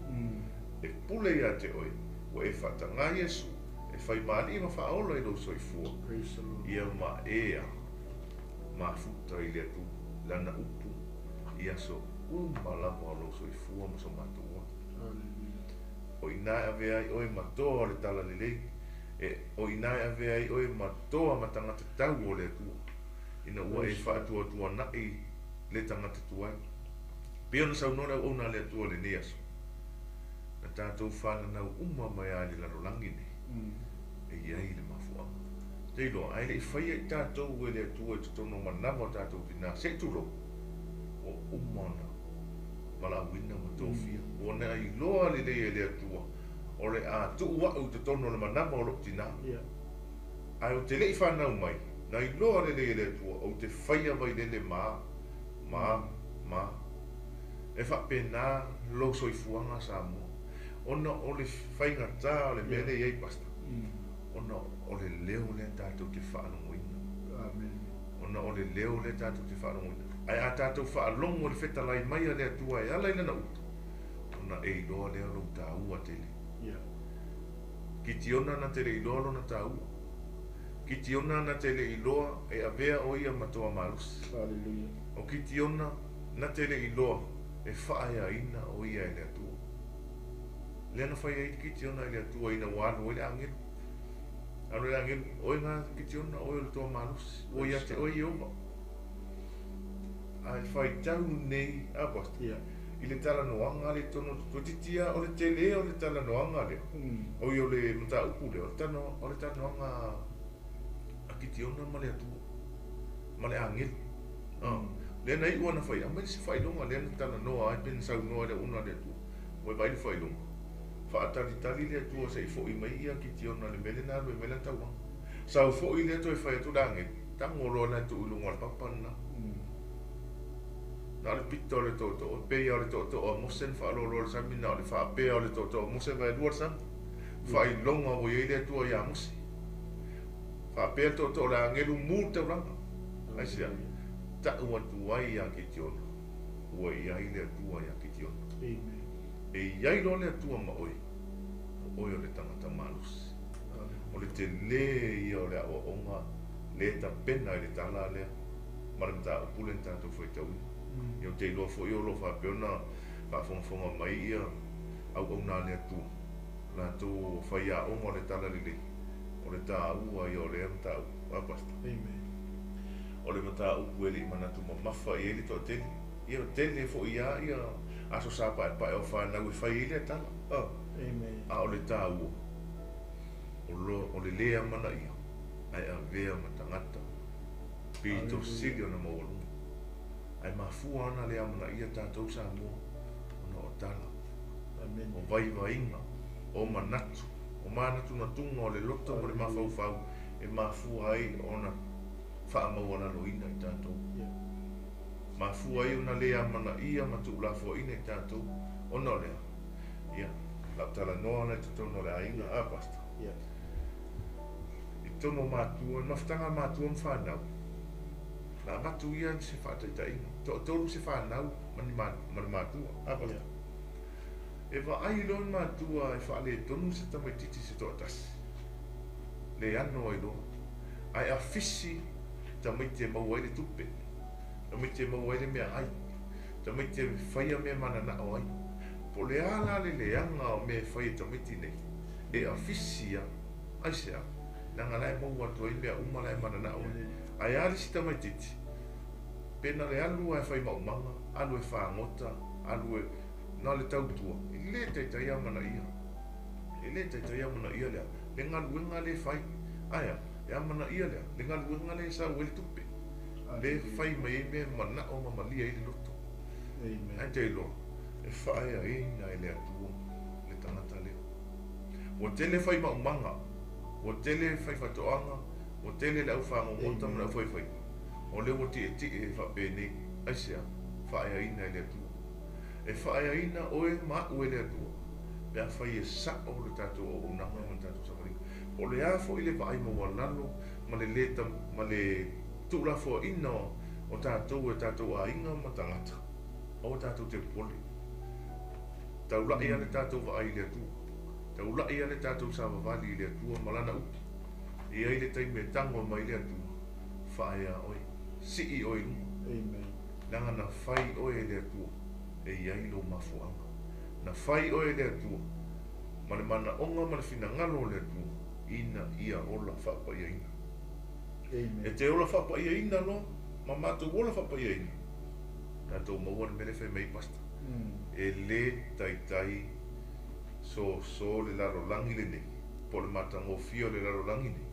e pule ia te oe mo e whaatanga Yesu e whai maali ma whaola I lo soifua praise the Lord ia ma ea mafuta I le atu lana upu ia so umalama o lo soifua mo so matua hallelujah o ina avea I oe matoa o le tala lelei e o ina avea I oe matoa ma tangata tau o le atua ina ua e whaatua nai le tangata tuai. Pia na saunora o na le atua le neaso. Na tātou whana nau mai a le larolangi ne. E iai le mafua. Te ilo, ai le whaia I tātou e le atua e tutono manama tātou tina. Se tulo. O umana. Mala wina ma tōwhia. O na I loa le le atua. O le a tuu wau tutono le manama o lo tina. Ai o te lei whanau mai. Na I loa le atua. O te whaia mai le maa. Ma e fa pena lo soifuanga sa mo ona o le whainga tā o le mele iei pasta ona o le leo le tātou te whaanongoina amen ona o le leo le tātou te whaanongoina ai a tātou whaalongo le whetalai mai a le atua e ala ina na uta ona e iloa leo lo tāua tele ki tiona na tele iloa lo na tāua ki tiona na tele iloa e avea o ia matoa malus hallelujah o ki tiona na tele iloa e whaaya ina o ia e le atua. Lena whaia i ki tiona e le atua ina wāno o le angel. Ano le angel, oi ngā ki tiona o le toa manus, o ia te oi ioma. Ai whai tau nei apasta. I le tala noanga le tono tuatitia o le tele o le tala noanga le. O i o le mta upu le, o le tala noanga a ki tiona ma le atua. Ma le angel. Lena I wana whai, amai se whai longa, lena tana noa, ai pen sau noa le una le atua. Mo e vai le whai longa. Whaatari le atua sa I fo I mai ia ki tiona le mele nā lue mele tauang. Sau fo I le atua e whai atu rangi, tango roa le atu ulunga le papana. Nā le pita o le toto, o pea o le toto o mosen whaaloro le sami, nā le whaapea o le toto o mosen vai luar sami. Whai longa o iei le atua ia mosi. Whaapea toto o le angelu mū tau ranga. Ai sia. Ta ua tuai a ki tiona. Ua iai le atua ia ki tiona. amen E iai lo le atua ma oi. O oi o le tangata malus. O le te le ia o le awa onga. Le ta pena I le tala lea. Mara ta upulen tātou whai tau. Ia te iloa fo i o lo whapeona. Whafonga mai ia. Au au nā le atua. Nā tō whai a onga le tala lele. o le tāua i o le amata u apasta. Amen. O le mata u ele manatu mamafa i ele to tele. Ia tele fo ia aso sa pa o fa na u fa ile tala. Amen. A o le tāua. O le lea mana ia. Ai AVEA matangata. Pito silio na maulu. Ai mafua ana le amana ia tātou sa mua. Ona o tala. Amen. O vaivainga. O manatu. O manatu na tunga o le loto mo le mafau e mafua ai ona Faamasino loina i tātou. Mafua ai ona lea mana ia ma TUULAFOAIINA i tātou. Ona lea. Ia. Lau tala noa na tātou no le ainga apasta. I tono mātua, maftanga mātua mwhanau. Nā matu ia se whātaitainga. Tōru se whanau mani mātua apasta. E wa ai loan mātua e whaale tonu se tamaititi se tōtasi. Le ano ai loa. Ai a fisi tamaite mau ai le tupe. Tamaite mau ai le mea ai. Tamaite whaia mea mana na o ai. Po le ala le anga o mea whaia tamaite nei. E a fisia, ai sea. Nanga lai mau atu ai mea uma lai mana na o ai. Ai ali si tamaititi. Pena le alu ai whai maumanga, alu e whaangota, alu e nā le tautua. I le teitai amana ia. I le teitai amana ia lea. Le ngaluenga le whai. Aia. E amana ia lea, le ngaluenga le sa ueli tupe. Le whai mai me mana o mamalia i le loto. Amen. Ai te loa, e whae a ina e le atua, le tangata leo. O tele whai maumanga, o tele whai whatoanga, o tele le au whango mota mana whai whai. O leo o ti e whapene, ai sea, whae a ina e le atua. E whae a ina oe ma ue le atua. Pea whai e sa o le tātou o unanga man tātou samarika. O le afo i le vai maua lalo, ma le leta, ma le TUULAFOAIINA o tātou e tātou a inga ma tangata. O tātou te poli. Taulai ale tātou vai le atua. Taulai ale tātou sa vavali le atua malana upi. I ai le taime tango mai le atua. Whae a oi. Si oi lunga. Amen. Nanga na whai oi le atua. E iai lo mafuanga. Na whai oi le atua. Ma le mana onga ma le fina ngalo le atua. Ina ia ola whapaiaina. Amen. E te ola whapaiaina no, ma mātou ola whapaiaina. Nā tō maua ni mele whai mei pasta. E le taitai so le laro langi le nei. Po le matango fio le laro langi nei.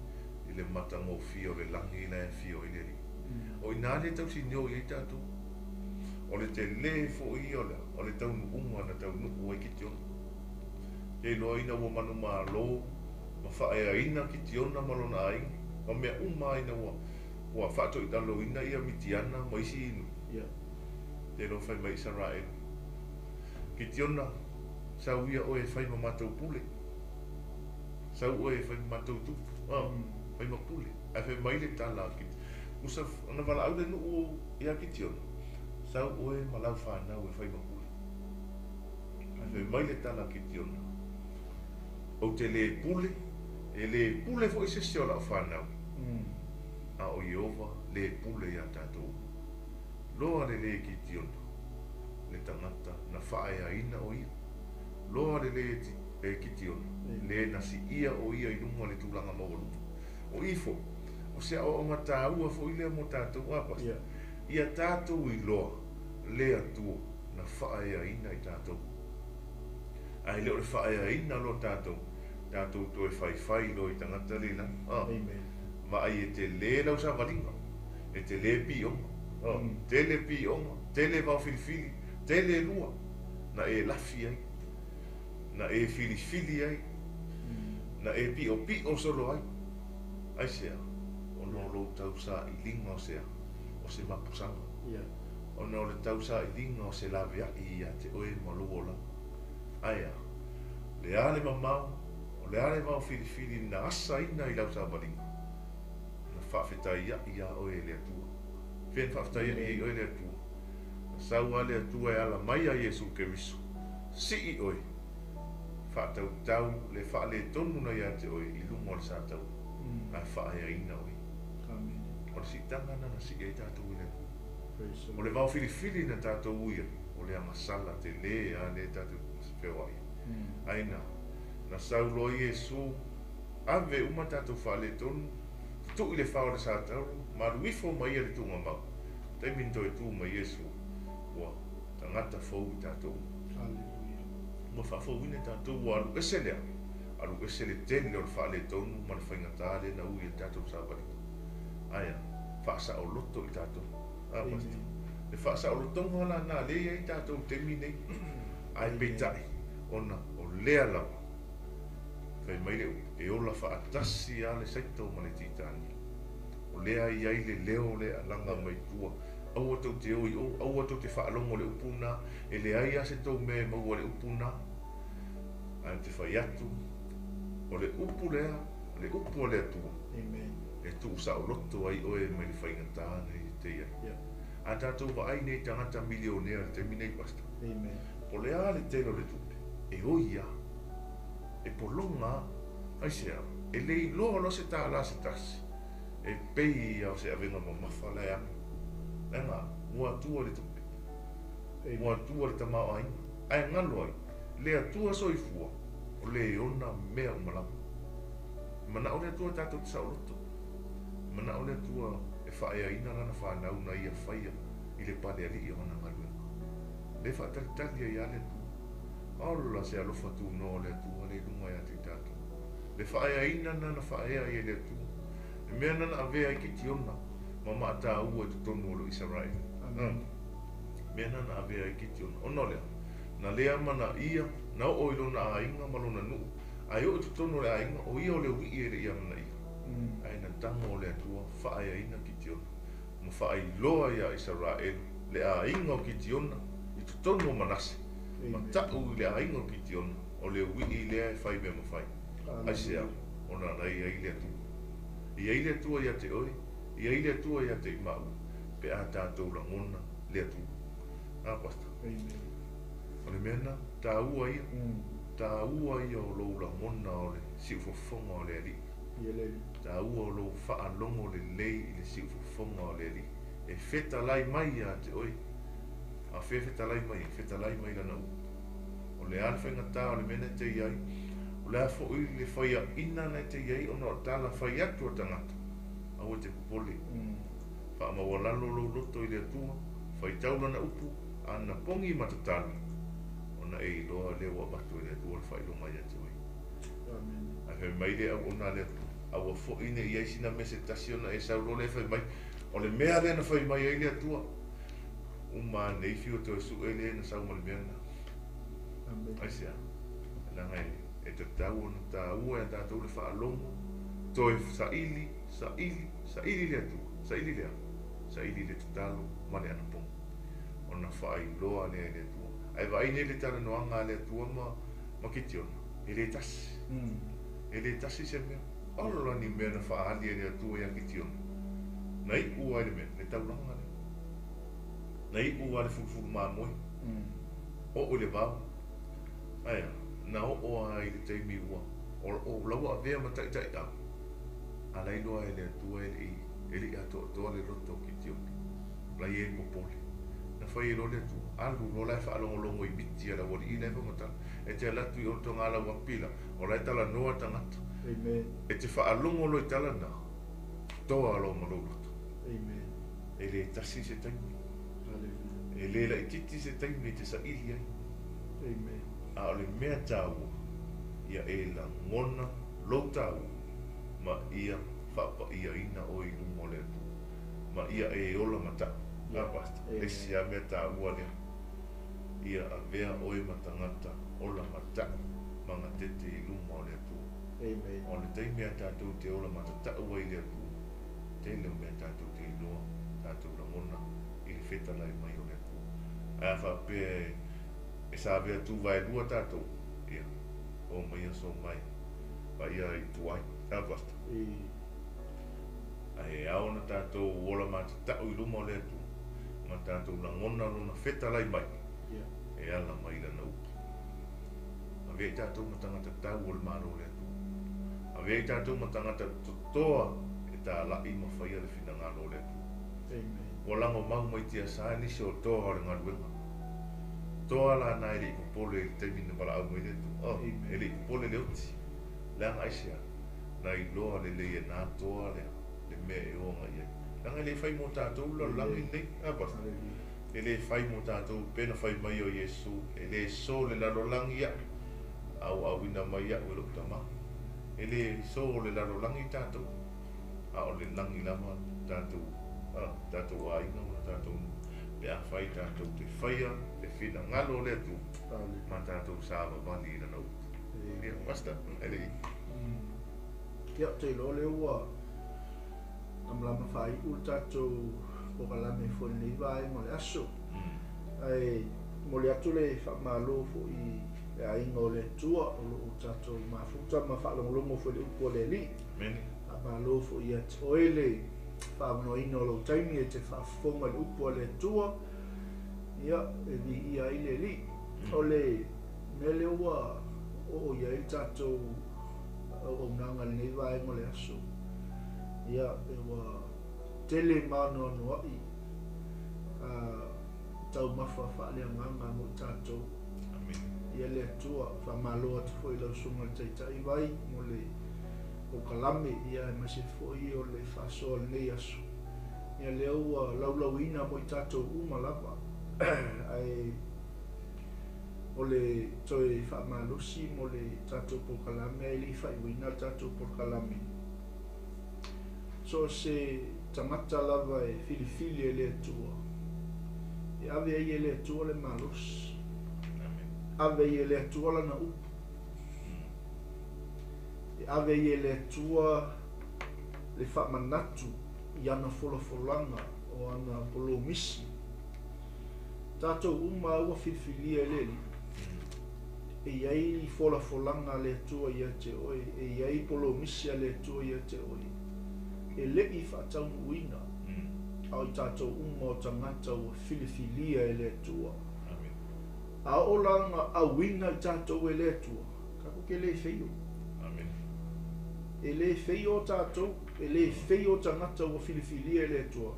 I le matango fio le langi le fio i le ri. O ina le tau si nio i tātou. O le te le fo i ola. O le tau nuunga na tau nuku ai ki te ona. Te loa ina ua manu maa loo. Ma whae a ina ki ti ona malona ai. Ma mea uma ina ua whato i talo ina ia mitiana ma isi inu. Te lo whai mai Israel. Ki ti ona, sau ia oe whai ma mātou pule. Sau oe whai ma mātou tupu. Whai ma pule. Ai whai mai le tala ki. Usa, ana wala au le nuu ia ki ti ona. Sau oe ma lau whanau e whai ma pule. Ai whai mai le tala ki ti ona. O te le pule. E le pule fo i se se ola o whanau. A o Iova le pule ia tātou. Loa le ki ti ona. Le tangata na whae a ina o ia. Loa le ki ti ona. Le nasi ia o ia i lunga le tūlanga mawalu. O ifo. O se o nga tāua fo i lea mo tātou apas. Ia tātou i loa. Le atua na whae a ina i tātou. Ai leo le whae a ina lo tātou. Tātou to e whai lo i tangata le lang. Amen. Ma ai e te le lau sa walinga. E te le pi onga. Te le pi onga. Te le wau filifili. Te le lua. Na e lafi ai. Na e filifili ai. Na e pi o solo ai. Ai sea. O no lo tau sa i linga o sea. O se mapusanga. O no le tau sa i linga o se lavea i a te oe maluola. Aia. Le ale mamau. Le ale mau filifili na asa ina i lau sa walinga. Na whawhetai ia oe le atua. Whien whawhetai ia i oe le atua. Na saua le atua e ala mai a Jesu Keriso. Si i oe. Whaatau tau le wha le tonu na ia te oe i lungo le sa tau. Na whae a ina oe. O le si tanga na si e tātou i le atua. O le mau filifili na tātou uia. O le amasala te le a le tātou whiwai. Aina. Na sau lo Jesu ave uma tātou whaale tonu, tu i le whaore sa tau, ma ruifo mai le tunga mau. Tai minto e tu mai Yesu, wa tangata fau i tātou. Hallelujah. Ma whafau ine tātou wa alu eselea, alu esele tene o le whaale tonu, ma le whaingatale na ui e tātou sabari. Aia, whaasa o loto i tātou. Apasta. Le whaasa o lotonga la nā lea i tātou temi nei, ai peitai, ona o lea lawa. Whai mai leo, e ola whaatasi a le saito ma le titani. O lea i ai le leo lea langa mai tua. Aua tau te oi o, aua tau te whaalongo le upuna, e le ai ase tau me maua le upuna. Ai te whai atu, o le upu lea, le upu lea tua. Amen. E tu sa o loto ai oe mai le whaingatana i te ia. Yeah. A tātou wa ai nei tangata milionea te minei pasta. Amen. Po lea le telo le tupe, e oia, e polonga, ai sea, e lei loa lo se tā la se tasi, e pei au se avenga ma mawhalea. Nga, mua tua le tupe, mua tua le tamao ai, ai ngalo ai, lea tua soifua, o le ona mea umalama. Mana o lea tua tātou te sauloto, mana o lea tua e whaea ina rana whanau na ia whaia, i le pale ali i ona ngaruenga. Le whaatalitali ai ale tua. Aula se alofa tu no le tua le lunga ia te tātou. Le whaea ina nana whaea i le tua. E mea nana avea i ki tiona, ma maa tā ua tu tonu olo Israel. Mea nana avea i ki tiona. Ono lea, na lea mana ia, na o ilo na a inga malona nuu. Ai o tu tonu le a inga, o ia o le ui e le ia mana ia. Ai na tango o le tua, whaea ina ki tiona. Ma whaai loa ia Israel, le a inga o ki tiona, i tu tonu manase. Ma tau le a inga o ki tiona, o le ui i lea e whai me ma whai. Ai sea, ona rai ai lea tua. I ai lea tua ia te oi, i ai lea tua ia te imau, pe a tātou la ngona lea tua. A pasta. Amen. O le mena, tā ua ia, tā ua ia o lou la ngona o le siufofonga o le ali. Yelele. Tā ua o lou whaalongo le lei i le siufofonga o le ali. E feta lai mai a te oi. A feta lai mai lana u. O le alwhenga tā o le mena te iai. O le afo ui le whaia ina nei te iai o no tala whai atu o tangata. Aua te kupole. Whaamawalalo lo loto i le atua. Whai taulana upu. Ana pongi matatani. Ona e loa lewa batu i le atua le whai longa ia te oi. Amen. A whai mai le au ona le atua. Aua fo ine iai sina me se tasi ona e saulo le whai mai. O le mea le na whai mai e le atua. Uma nei fio to su ele na sau mal mena. Amen. Ai sia. La ngai e te tau na ta ua e ta le fa longo. Toi sa ili le tu. Sa ili le talo male ana pong. Ona fa ai loa le tu. Ai vai nei le tala no anga le tu ma kition. Ele tas. Ele tas se me. Alla ni mena fa ali le tu ya kition. Nai ua le me le tau langa. Nei ua le fulfulu mamoi. O le vau. Aia, na o ai le teimi ua. O laua avea ma tai au. Alai loa e le atua ele i ato le roto ki tiopi. Lai e popoli. Na whai e lo le atua. Alu lo lai whaalongolongo i biti ala wali i lefa mata. E te alatu i orto ngala wapila. O lai tala noa tangata. Amen. E te whaalongolo i tala na. Toa alo maloloto. Amen. E le tasi se taimi. Hallelujah. E lela i titi se taimi te sa ili ai. Amen. A o le mea tāua, ia e la ngona lo tāua, ma ia whapa ia ina o i lungo le atu. Ma ia e ola mata, a pasta, e sia mea tāua lea. Ia a vea oe matangata, ola mata, manga tete i lungo le atu. Amen. O le tei mea tātou te ola mata tāua i le atu. Te leo mea tātou te inoa, tātou la ngona, i le wheta lai mai o le atu. A whapea e sa vea tu vai lua tātou, ia, o mai aso mai, pa ia i tuai, a pasta. A e au na tātou ola mata tau i luma o le atu, ma tātou la ngona luna wheta lai mai, e ala mai lana upu. A vea i tātou ma tangata tau o le maro o le atu. A vea i tātou ma tangata totoa e tā lai ma whaia le whina ngalo o le atu. Amen. O lango mau mai tia sa nisi o toa o le ngaruenga. Toa la na ele popole te mina para au mai tu. Oh, ele popole le uti. La ngaisia. Nai loa le e nātoa le mea e onga ia. Langa le whai mo tātou la langi nei. Apa. E le whai mo tātou pena whai mai o Yesu. E le so le lalo langi ia. Au ina mai ia ue lukta ma. E le so le lalo langi tātou. A o le langi lama tātou. Tātou ainga o tātou. Pea whai tātou te whaia. Te whina ngalo le tu. Ma tātou sāwa mani ina nau. Ia, pasta. Ele. Ia te lo le ua lama whai u tātou o ka lame whoi nei vai mo le aso. Ai mo le atu le whamalo fo i le ainga o le tua o lo tātou mafuta ma whalongolongo fo le upo le li. A malo fo i at oele whamano ino lo taimi e te whafonga le upo le tua. Ia e vi ia i le li. O le mele ua o ia i tātou o nanga nei vai mo le aso. Ia e wa tele mano no ai. Tau mafa whaale nganga mo tātou. Ia le atua whamaloa te fo i lau sunga teitai vai mo le o kalame ia e mase fo i o le whasoa nei aso. Ia le ua laulauina mo i tātou umalapa. Ai o le toi whamalosi mo le tātou po kalame ai li whaiwina tātou po kalame. So se tangata lava e filifili e le atua. E AVEA i e le atua le malos. AVEA i e le atua lana upu. E AVEA i e le atua le whamanatu i ana folafolanga o ana polo misi. Tātou uma ua filifili e le li. E iai folafolanga le atua i te oi. E iai polo misi le atua i te oi. E lei whaatau uina. Au i tātou o tangata ua filifilia e le atua. A o langa a wina i tātou e le atua. Kako ke le feio. E le feio tātou. E le feio tangata ua filifilia e le atua.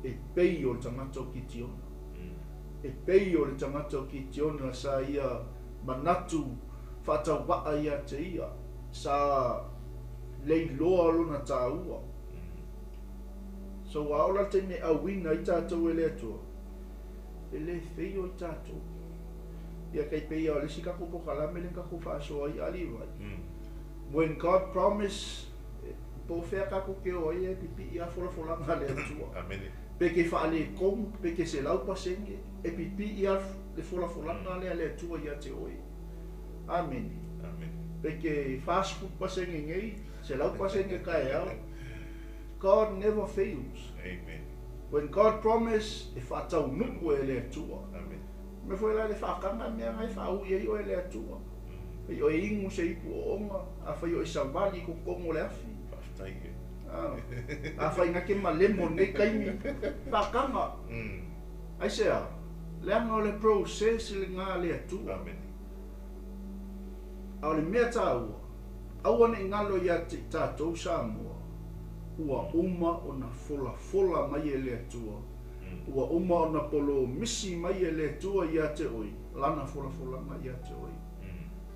E peio tangata o kitiona. E peio le tangata o kitiona sa ia manatu whaatau waa ia te ia. Sa leiloa lona TAUA. So aola te me awina i tātou e le atua. E le feio i tātou. Ia kei peia o lesi kako po kalame le kako whaasoa i aliwai. When God promise, po whea kako ke o e pipi i a wholafolanga le atua. Peke whaale kong, peke se lau pasenge, e pipi i a le wholafolanga le atua i a te oi. Amen. Peke fast food pasenge ngei, se lau pasenge kai au. God never fails. Amen. When God promised, if I tell nuku e le atua. Amen. Me foi la le whakanga mea ngai whau i o e le atua. I o e ingu se ipu o onga, a whai o i savali ko kongo le afi. Pastai e. A whai ngake ma lemo ne kaimi whakanga. Ai sea, le anga o le process le ngā le atua. Amen. A o le mea tāua, awane ngalo ia te tātou Samoa. Ua uma o na fola mai e le atua. Ua uma o na polo misi mai e le atua i a te oi. Lana fola mai i a te oi.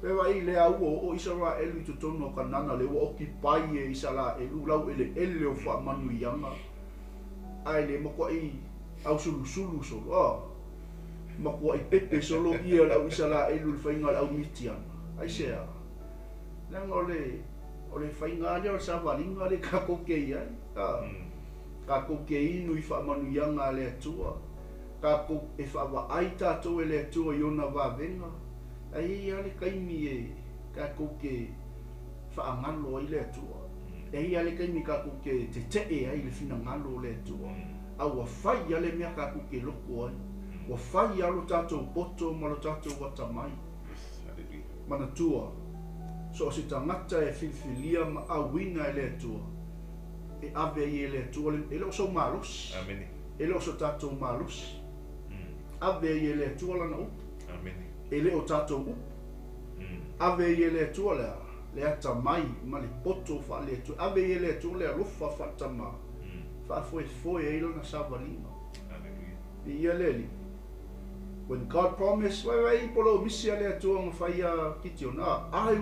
Pewa i le au o isara elu i tutono o kanana le ua oki pai e isara elu lau ele o wha manu i anga. Ai le makua i au sulu solo. Makua i pepe solo i a lau isara elu le whainga lau mitiana. Ai sea. Langa o le whainga lea o sa walinga le kako kei ai. Kako kei inu i whaamanu ianga le atua. Kako e whaawa ai tātou e le atua i ona wawenga. Ai ale kaimi e kako ke whaangalo ai le atua. Ai ale kaimi kako ke te tee ai le whina ngalo le atua. A wa whai ale mea kako ke loko ai. Wa whai alo tātou poto ma lo tātou watamai. Mana tua. So se tangata e filfilia ma awina e le atua. E AVEA i e le atua e lo so malos. Amen. E lo so tātou malos. AVEA i e le atua lana upu. Amen. E le o tātou upu. AVEA i e le atua lea. Le ata mai ma le poto wha le atua. AVEA i e le atua lea lofa whatama. Wha foe e ilo na savalima. Alleluia. I ia leli. When God promised, I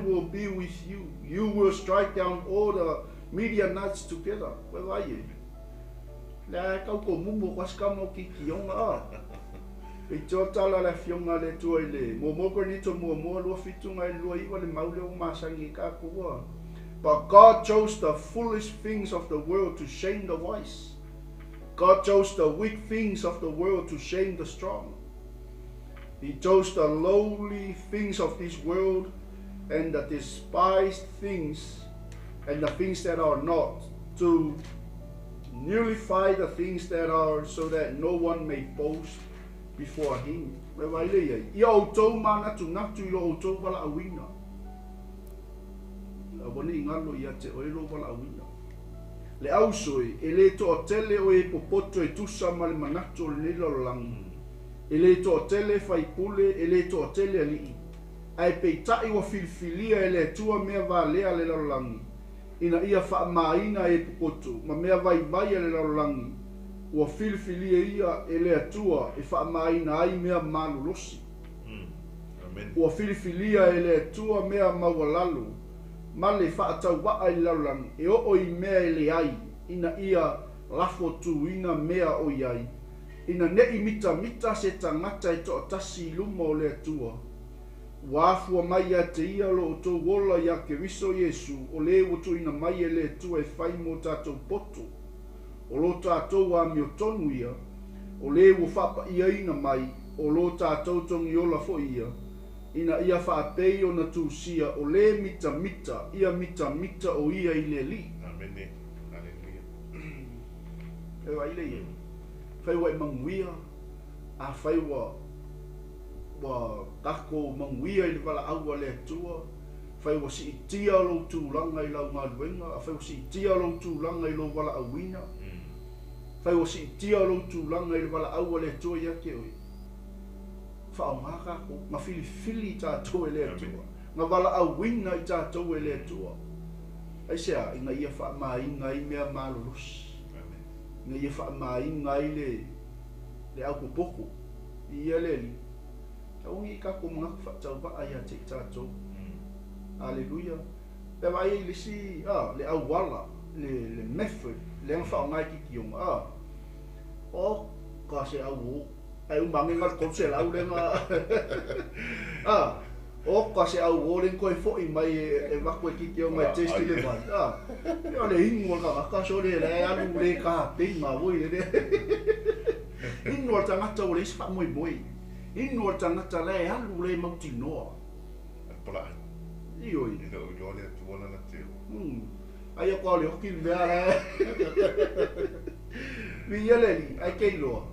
will be with you. You will strike down all the Midianites together. Where are you? La kau ko mumu kas kamo ki kionga a. E tōtala la fionga le tua le. Momoko ni to mo lua fitunga e lua iwa le maule o masangi ka kua. But God chose the foolish things of the world to shame the wise. God chose the weak things of the world to shame the strong. He chose the lowly things of this world and the despised things and the things that are not, to nullify the things that are, so that no one may boast before him. Ia o tau mana tu natu ilo o tau wala awina. Wani ingalo ia te oilo wala awina. Le ausoi, e le to o tele o e popoto e tusa ma le manatu o le nila o langi. E le to o tele fai pule, e le to o tele ali. Ai peitai wa filfilia e le tua mea valea le lalangi. Ina ia Faamasino e popoto, ma mea vai e le lalangi. Ua filfilia ia e le tua e Faamasino ai mea malulosi. Ua filfilia e le tua mea mawalalu. Ma le whaatauwaa i lalangi, e o i mea e le ai. Ina ia lafo tuina mea o iai. Ina nei mita se tangata e to tasi luma o le atua. Wafua mai a te ia lo o tō wola ia ke riso Yesu, o le utu ina mai e le atua e whai mo tātou poto. O lo tātou a mi o tonu ia, o le u whapa ia ina mai, o lo tātou tongi ola fo ia. Ina ia whaapei o na tūsia, o le mita, ia mita o ia i le li. Amene. Hallelujah. E wa ile ia. Whaiwa e manguia, a whaiwa wa kako manguia i le wala aua le atua, whaiwa si itia lo tūlanga i lau ngā luenga, a whaiwa si itia lo tūlanga i lo wala awina, whaiwa si itia lo tūlanga i le wala aua le atua ia ke oi. Whao ngā kako, ngā fili i tātou e le atua, ngā wala awina i tātou e le atua. Ai sea, i ngā ia Faamasino i mea malolosi. Nga ia Faamasino ai le au popoko i ia le li. Tau i kako mga whaatau wa ai a te tātou. Alleluia. Pewa ai le si, le au wala, le method, le ang whao ngai ki kionga. O, ka se au o, ai umangi ngat konse lau le nga. O, ka se au o le koe fo i mai e wakwe ki kionga e testi le mai. Ia le ingo ka so le alu le ka pinga voi le. Ingo tangata o le ispa moi moi. Ingo tangata le alu le mauti noa. Pola. Ioi. Ina o yo le tuona na teo. Ai ko le hoki mea le. Mi ele li, ai kei loa.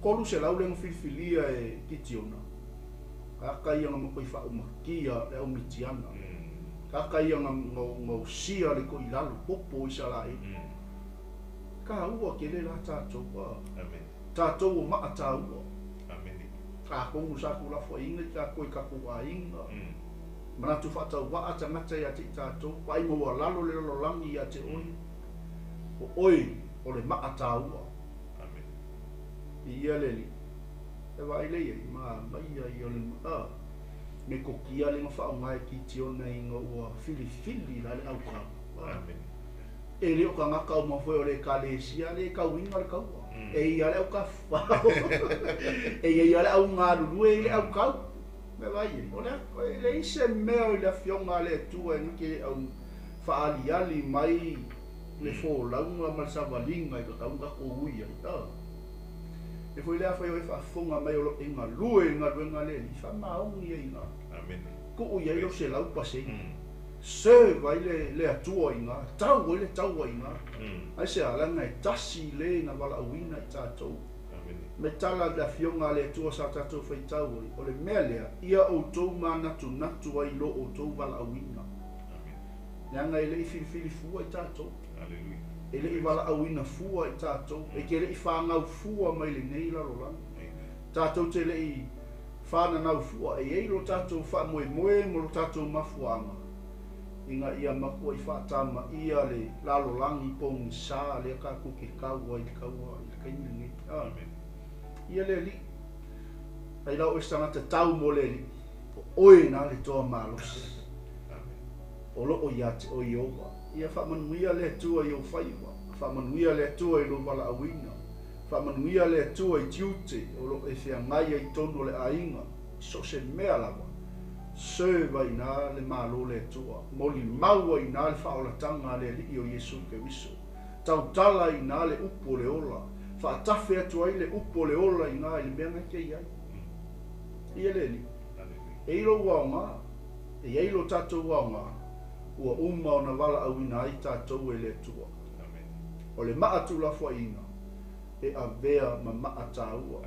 Kolu se lau le filfilia e kitiona. Ka ia nga ko fa umakia le o mitiana. Ka ia nga ngo sia le ko ilalu popo isala e. Ka ua ke le la tātou wa. Amen. Tātou o maa tāua. Amen. Ka kongu sa TUULAFOAIINA ka koe ka kuainga. Manatu whaatau wa ata ngata ia te tātou. Pai mo wa lalo le lololangi ia te oi. O oi o le maa tāua. Amen. Ia le li. E wa ile ia ma mai ia le maa. Me ko kia le ngawha ngai ki tiona i ngā ua fili la le au kau. Amen. E leo ka ngaka o mawhoi o le kalesia le kau inga le kaua. E ia le au ka whao. E ia le au ngā rurue le au kau. Me vai e. O le ise mea i le fionga le tua ni ke au whaaliali mai le fō launga ma le savalinga i ka kaunga ko uia i tā. E foi lea foi o whaafonga mai o lo inga lue inga ruenga le ni whamaungi e inga. Amen. Ko uia i o se lau pase. Se vai le atua inga, tau le taua inga. Ai se alanga e tasi le na wala awina i tātou. Amen. Me tala da fionga le atua sa tātou whai tau o le mea lea, ia o tau ma natu ai lo o tau wala awina. Amen. Neanga e le i fili fua i tātou. Hallelujah. E le i wala awina fua i tātou. E ke le i whangau fua mai le nei lalo lang. Tātou te le i whananau fua e eiro tātou wha moe mo lo tātou mafuanga. Inga ia makua i whaatama ia le lalo langi pong sa le ka kuke kaua i kaua i kainga ngi. Amen. Ia le li. ai lau istanga te tau mo le li oi na le toa malos o lo o ia te o iowa ia whamanuia le tua i o whaiwa whamanuia le tua i lo wala awina whamanuia le tua i tiute o lo e whia ngai ai tono le ainga so se mea lawa serva ina le malo le tua moli maua ina le whaolatanga le li o Yesu ke wiso tautala ina le upo le ola whaatafe atu ai le upo le ola ina i le mea ngai kei ai ia le li e ilo waonga e eilo tatou waonga ua uma o na wala awina ai tatou e le tua o le maa tulafoaina e avea ma maa taua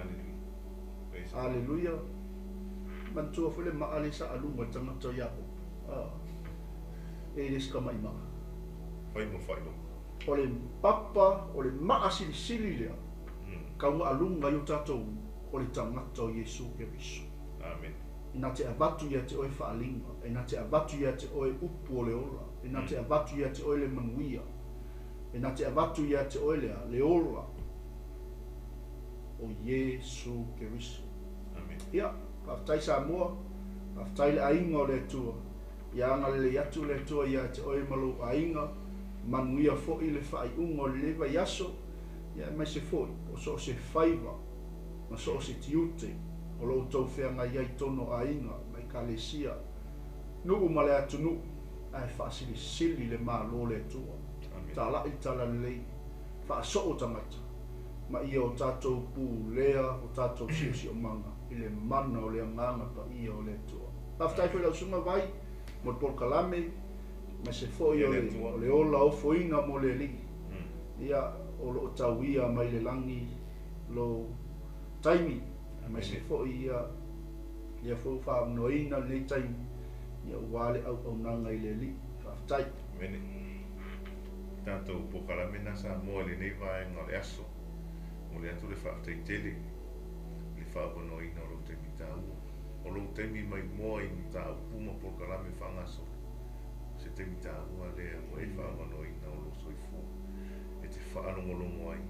aleluia mantua fule maa le sa alunga tangata iapo e le ska mai maa Whaino. o le papa o le maa sili lea kaunga alunga i o tatou o le tangata o Yesu ke viso Amen. ina te avatu ia te oe whaalinga, ina te avatu ia te oe upu o le ola, ina te avatu ia te oe le manuia, ina te avatu ia te oe le ola o Yesu Keriso. Amen. Ia, paftai sa mua, paftai le ainga o le tua, ia anga le atu le tua ia te oe malu ainga, manuia fo i le whai unga o le lewa yaso, ia mai se foi, o so se whaiva, ma so se tiute, o lo tau whea ngai ai tono a inga mai ka le sia nuku ma le atu nuku ai whaasili sili le maa lo le tua ta la i tala lei wha so o tangata ma ia o tatou pū lea o tatou siusi o manga i le mana o le anganga pa ia o le tua paftai whela usunga vai mo le polkalame ma se foi o le ola o foina mo le li ia o lo tau ia mai le langi lo taimi ma se fo ia fo fa no ina le tai ia wale au nanga i le li fa tai Mene. Tatou pokalame na sa mo le nei vai ngale aso. Mo le atu le fa tai tele. Le fa bono ina lo te mitau. O lo te mi mai mo i mitau puma pokalame fa ngaso. Se te mitau ale o e fa bono ina o lo soifu. E te fa alo ngolo ai.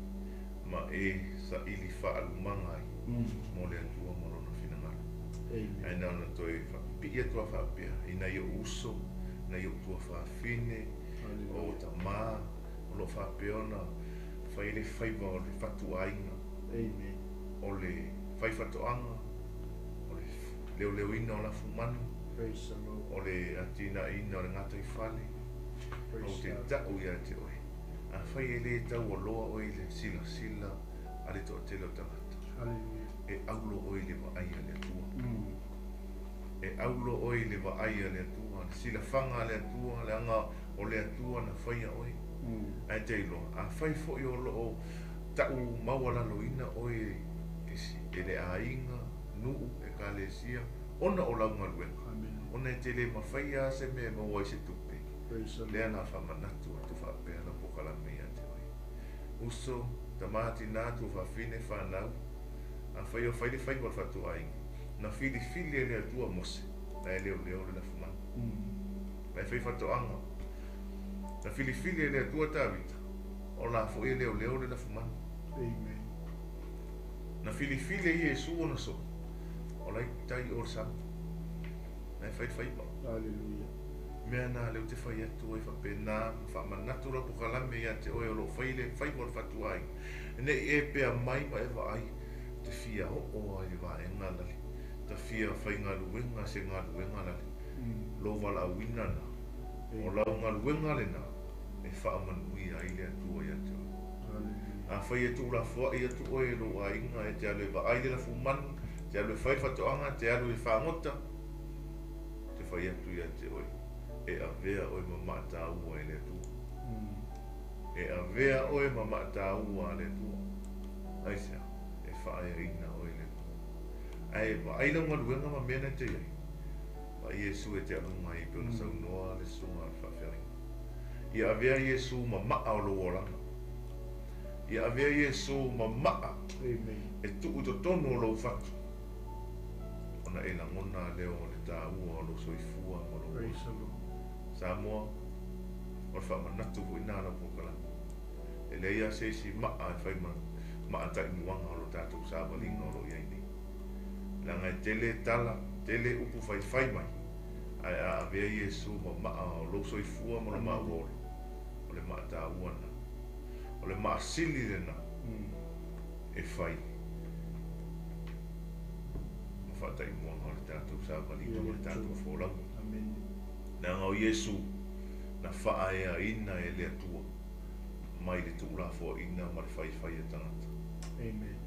Ma e sa ili fa alumanga ai. Mo le atua mo lona finangara. Ai nā na toi pia tua whapea, ina i o uso, na i o tua whawhine, o ta mā, o lo whapea ona, whai le whaiva o le whatu ainga, o le whai whatoanga, o le leo ina o la fumanu, o le atina ina o le ngata i whale, o te tau ia te oe. A whai e le tau o loa oe le sila, ale to tele o tangata. E aulo oi le wa aia le tua. E aulo oi le wa aia le tua. Sila whanga le tua, le anga o le tua na whaia oi. Ai teilo, a whai fo i o loo tau mawala loina oi e le ainga, nuu e ka le sia, ona o launga luenga. Ona e tele ma whaia se me ma wai se tupe. Lea na whamanatu a tu whapea na pokalame ia te oi. Uso, tamati nā tu whawhine whanau, a whai o whai le whai wal whatu ai na fili e lea tua mose na e leo le na fumana na e whai whatu anga na fili e lea tua tāwita o la fo e leo le na fumana na fili e Yesu o na so o lai tai o sa na e whai pa mea nā leo te whai atu e whapena whamanatu ra pukalame ia te oe o lo whai wal whatu ai ne e pea mai ma e wa ai te fia o ai wa e ngalali te fia whai ngaluenga se ngaluenga lali lo wala awina na o lau ngaluenga le na e whaamanui ai lea tua ia te a whai e TUULAFOAINA tu oe lo a inga e te alu e wa ai le na fumanu te alu e whai whatoanga te alu e whaangota te whai atu ia te oe e AVEA oe ma tāua e lea tua e AVEA oe ma tāua le tua aisea whae ina o ele. Ai wa aina ngaluenga ma mena te iai. Wa Yesu e te alunga i pēna sau noa le sunga al whawhiaringa. Ia AVEA Yesu ma maa o lo oranga. Ia AVEA Yesu ma maa e tuu to tono o lo whatu. Ona e langona leo le tāua o lo soifua o lo Samoa o le whamanatu hui nāna pokala. E leia se si maa e whaimana ma atai muanga o lo tātou sāwalinga o lo iai ni. Langa tele tala, tele upu fai mai. Ai a avea Iesu ma o lo soifua ma lo ma wolo. O le ma TAUA na. O le ma sili lena. E fai. Ma fatai mua o le tātou sa malito o le tātou fōlau. Amen. Nanga o Iesu na faa ea ina e le atua. Mai le TUULAFOAINA ma le fai e tangata. Amen.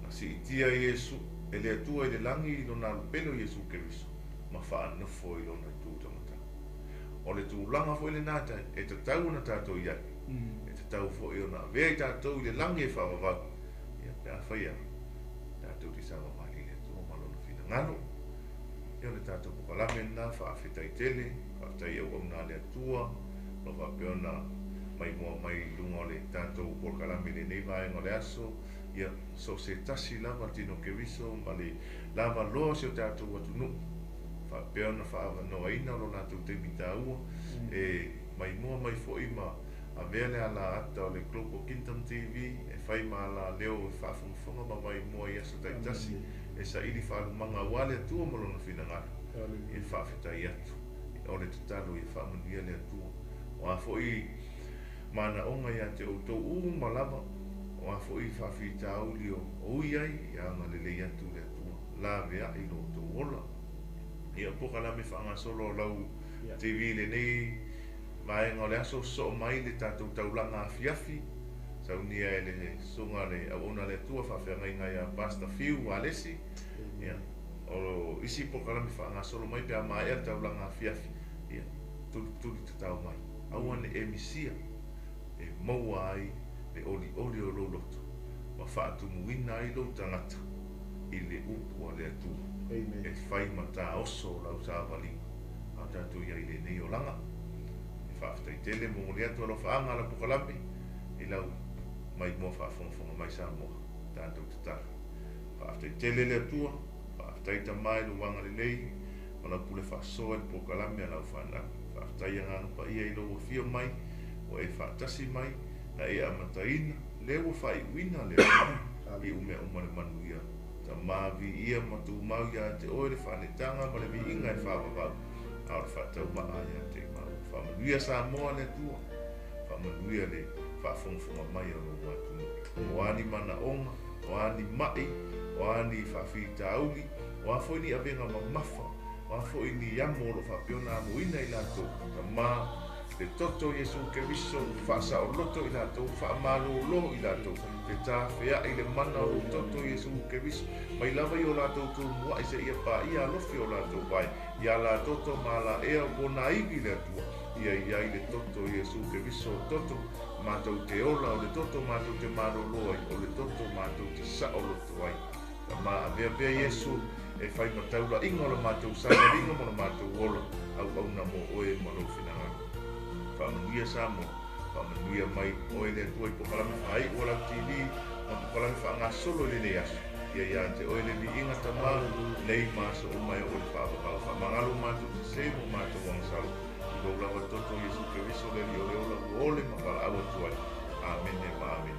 Na si itia Iesu e le atua e le langi no na pelo Iesu Keriso. Ma faa nofo i lona i tūtamata. O le tūlanga fo i le nātai e te tau na tātou iai. E te tau fo i ona vea i tātou i le langi e whawawau. Ia pēr whaia. Tātou ti sawa mali le atua malona whina ngano. Ia le tātou pukalame na whaafetai tele. Whaafetai au au nā le atua. No whapeona mai mua mai lunga o le tātou pukalame le nei vai ngā le aso. Ia so se tasi lava tino Keriso ma le lava loa se o tātou atunu. Whapeona whaavanoaina lo nātou te TAUA e mai mua mai fo ima a vele ala ata o le Global Kingdom TV e whai ma ala leo e whaafunga ma mai mua i asa taitasi e sa ili whaalumanga wale atua malona whinangara e whaafetai atu o le tatalo i whaamanuia le atua o a fo i mana onga ia te o tau malama o a fo i whaafita auli o ui ai i anga le lei atu le atua la vea i lo tau ola ia pokalame whaangasolo lau TV le nei mai ngā le aso so mai le tātou taulanga afiafi saunia e le sunga le auna le tua whawhiangai ngai a Pastor Fiu Alesi ia o isi pokalame whaangasolo mai pia mai a taulanga afiafi ia tuli te tau mai aua ne emisia e maua ai le oli o loloto ma whaatumuina i lo tangata i le upu a le atua Amen. e whai mata oso lau sa wali a tātou iai le nei o langa e whaafetai tele mo le atu alo whaanga ala pukalame i lau mai mua whaafonga mai sa mua tātou tatara whaafetai tele le atua whaafetai tamai lu wanga le lei ma lau pule whaasoa le pukalame a lau whanau whaafetai anga pa ia i lau fia mai o e whaatasi mai na e amataina le ua whai wina le i ume umare manuia ta mavi ia matu mau ia te oe le whanetanga ma le vi inga e whawawau a o le whatau maa ia te mau whamanuia sa moa le tua whamanuia le whafonga mai o lo watu o ani mana onga o ani mai o ani whawhita auli o a fwini avenga mamafa o a fwini yamo lo whapiona amuina i lato ta maa le toto Iesu Keriso whaasa o loto i lato whaamalo lo i lato te tāwhea i le mana o toto Iesu Keriso mai lava i o lato tu mua i se ia pa ia lofi o lato vai ia la toto ma la ea bona iwi le atua ia i le toto Iesu Keriso toto mātou te ola o le toto mātou te maro loa o le toto mātou te sa o loto ai ta maa avea pia Iesu e whai mataula inga o le mātou sa ringa mo le mātou ola au na mo oe mo lo finanga whaamanuia sa mo whaamanuia mai oe le atua i pokalame whai o la TV ma pokalame whaangasolo le ne aso ia te oe le vi inga tama nei maso o mai o le whaapakau whamangalo mātou te semo mātou wangsalo i lo lawa toto Iesu Keriso le li o le ola uole ma wala awa tuai amen e ma amen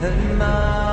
الماء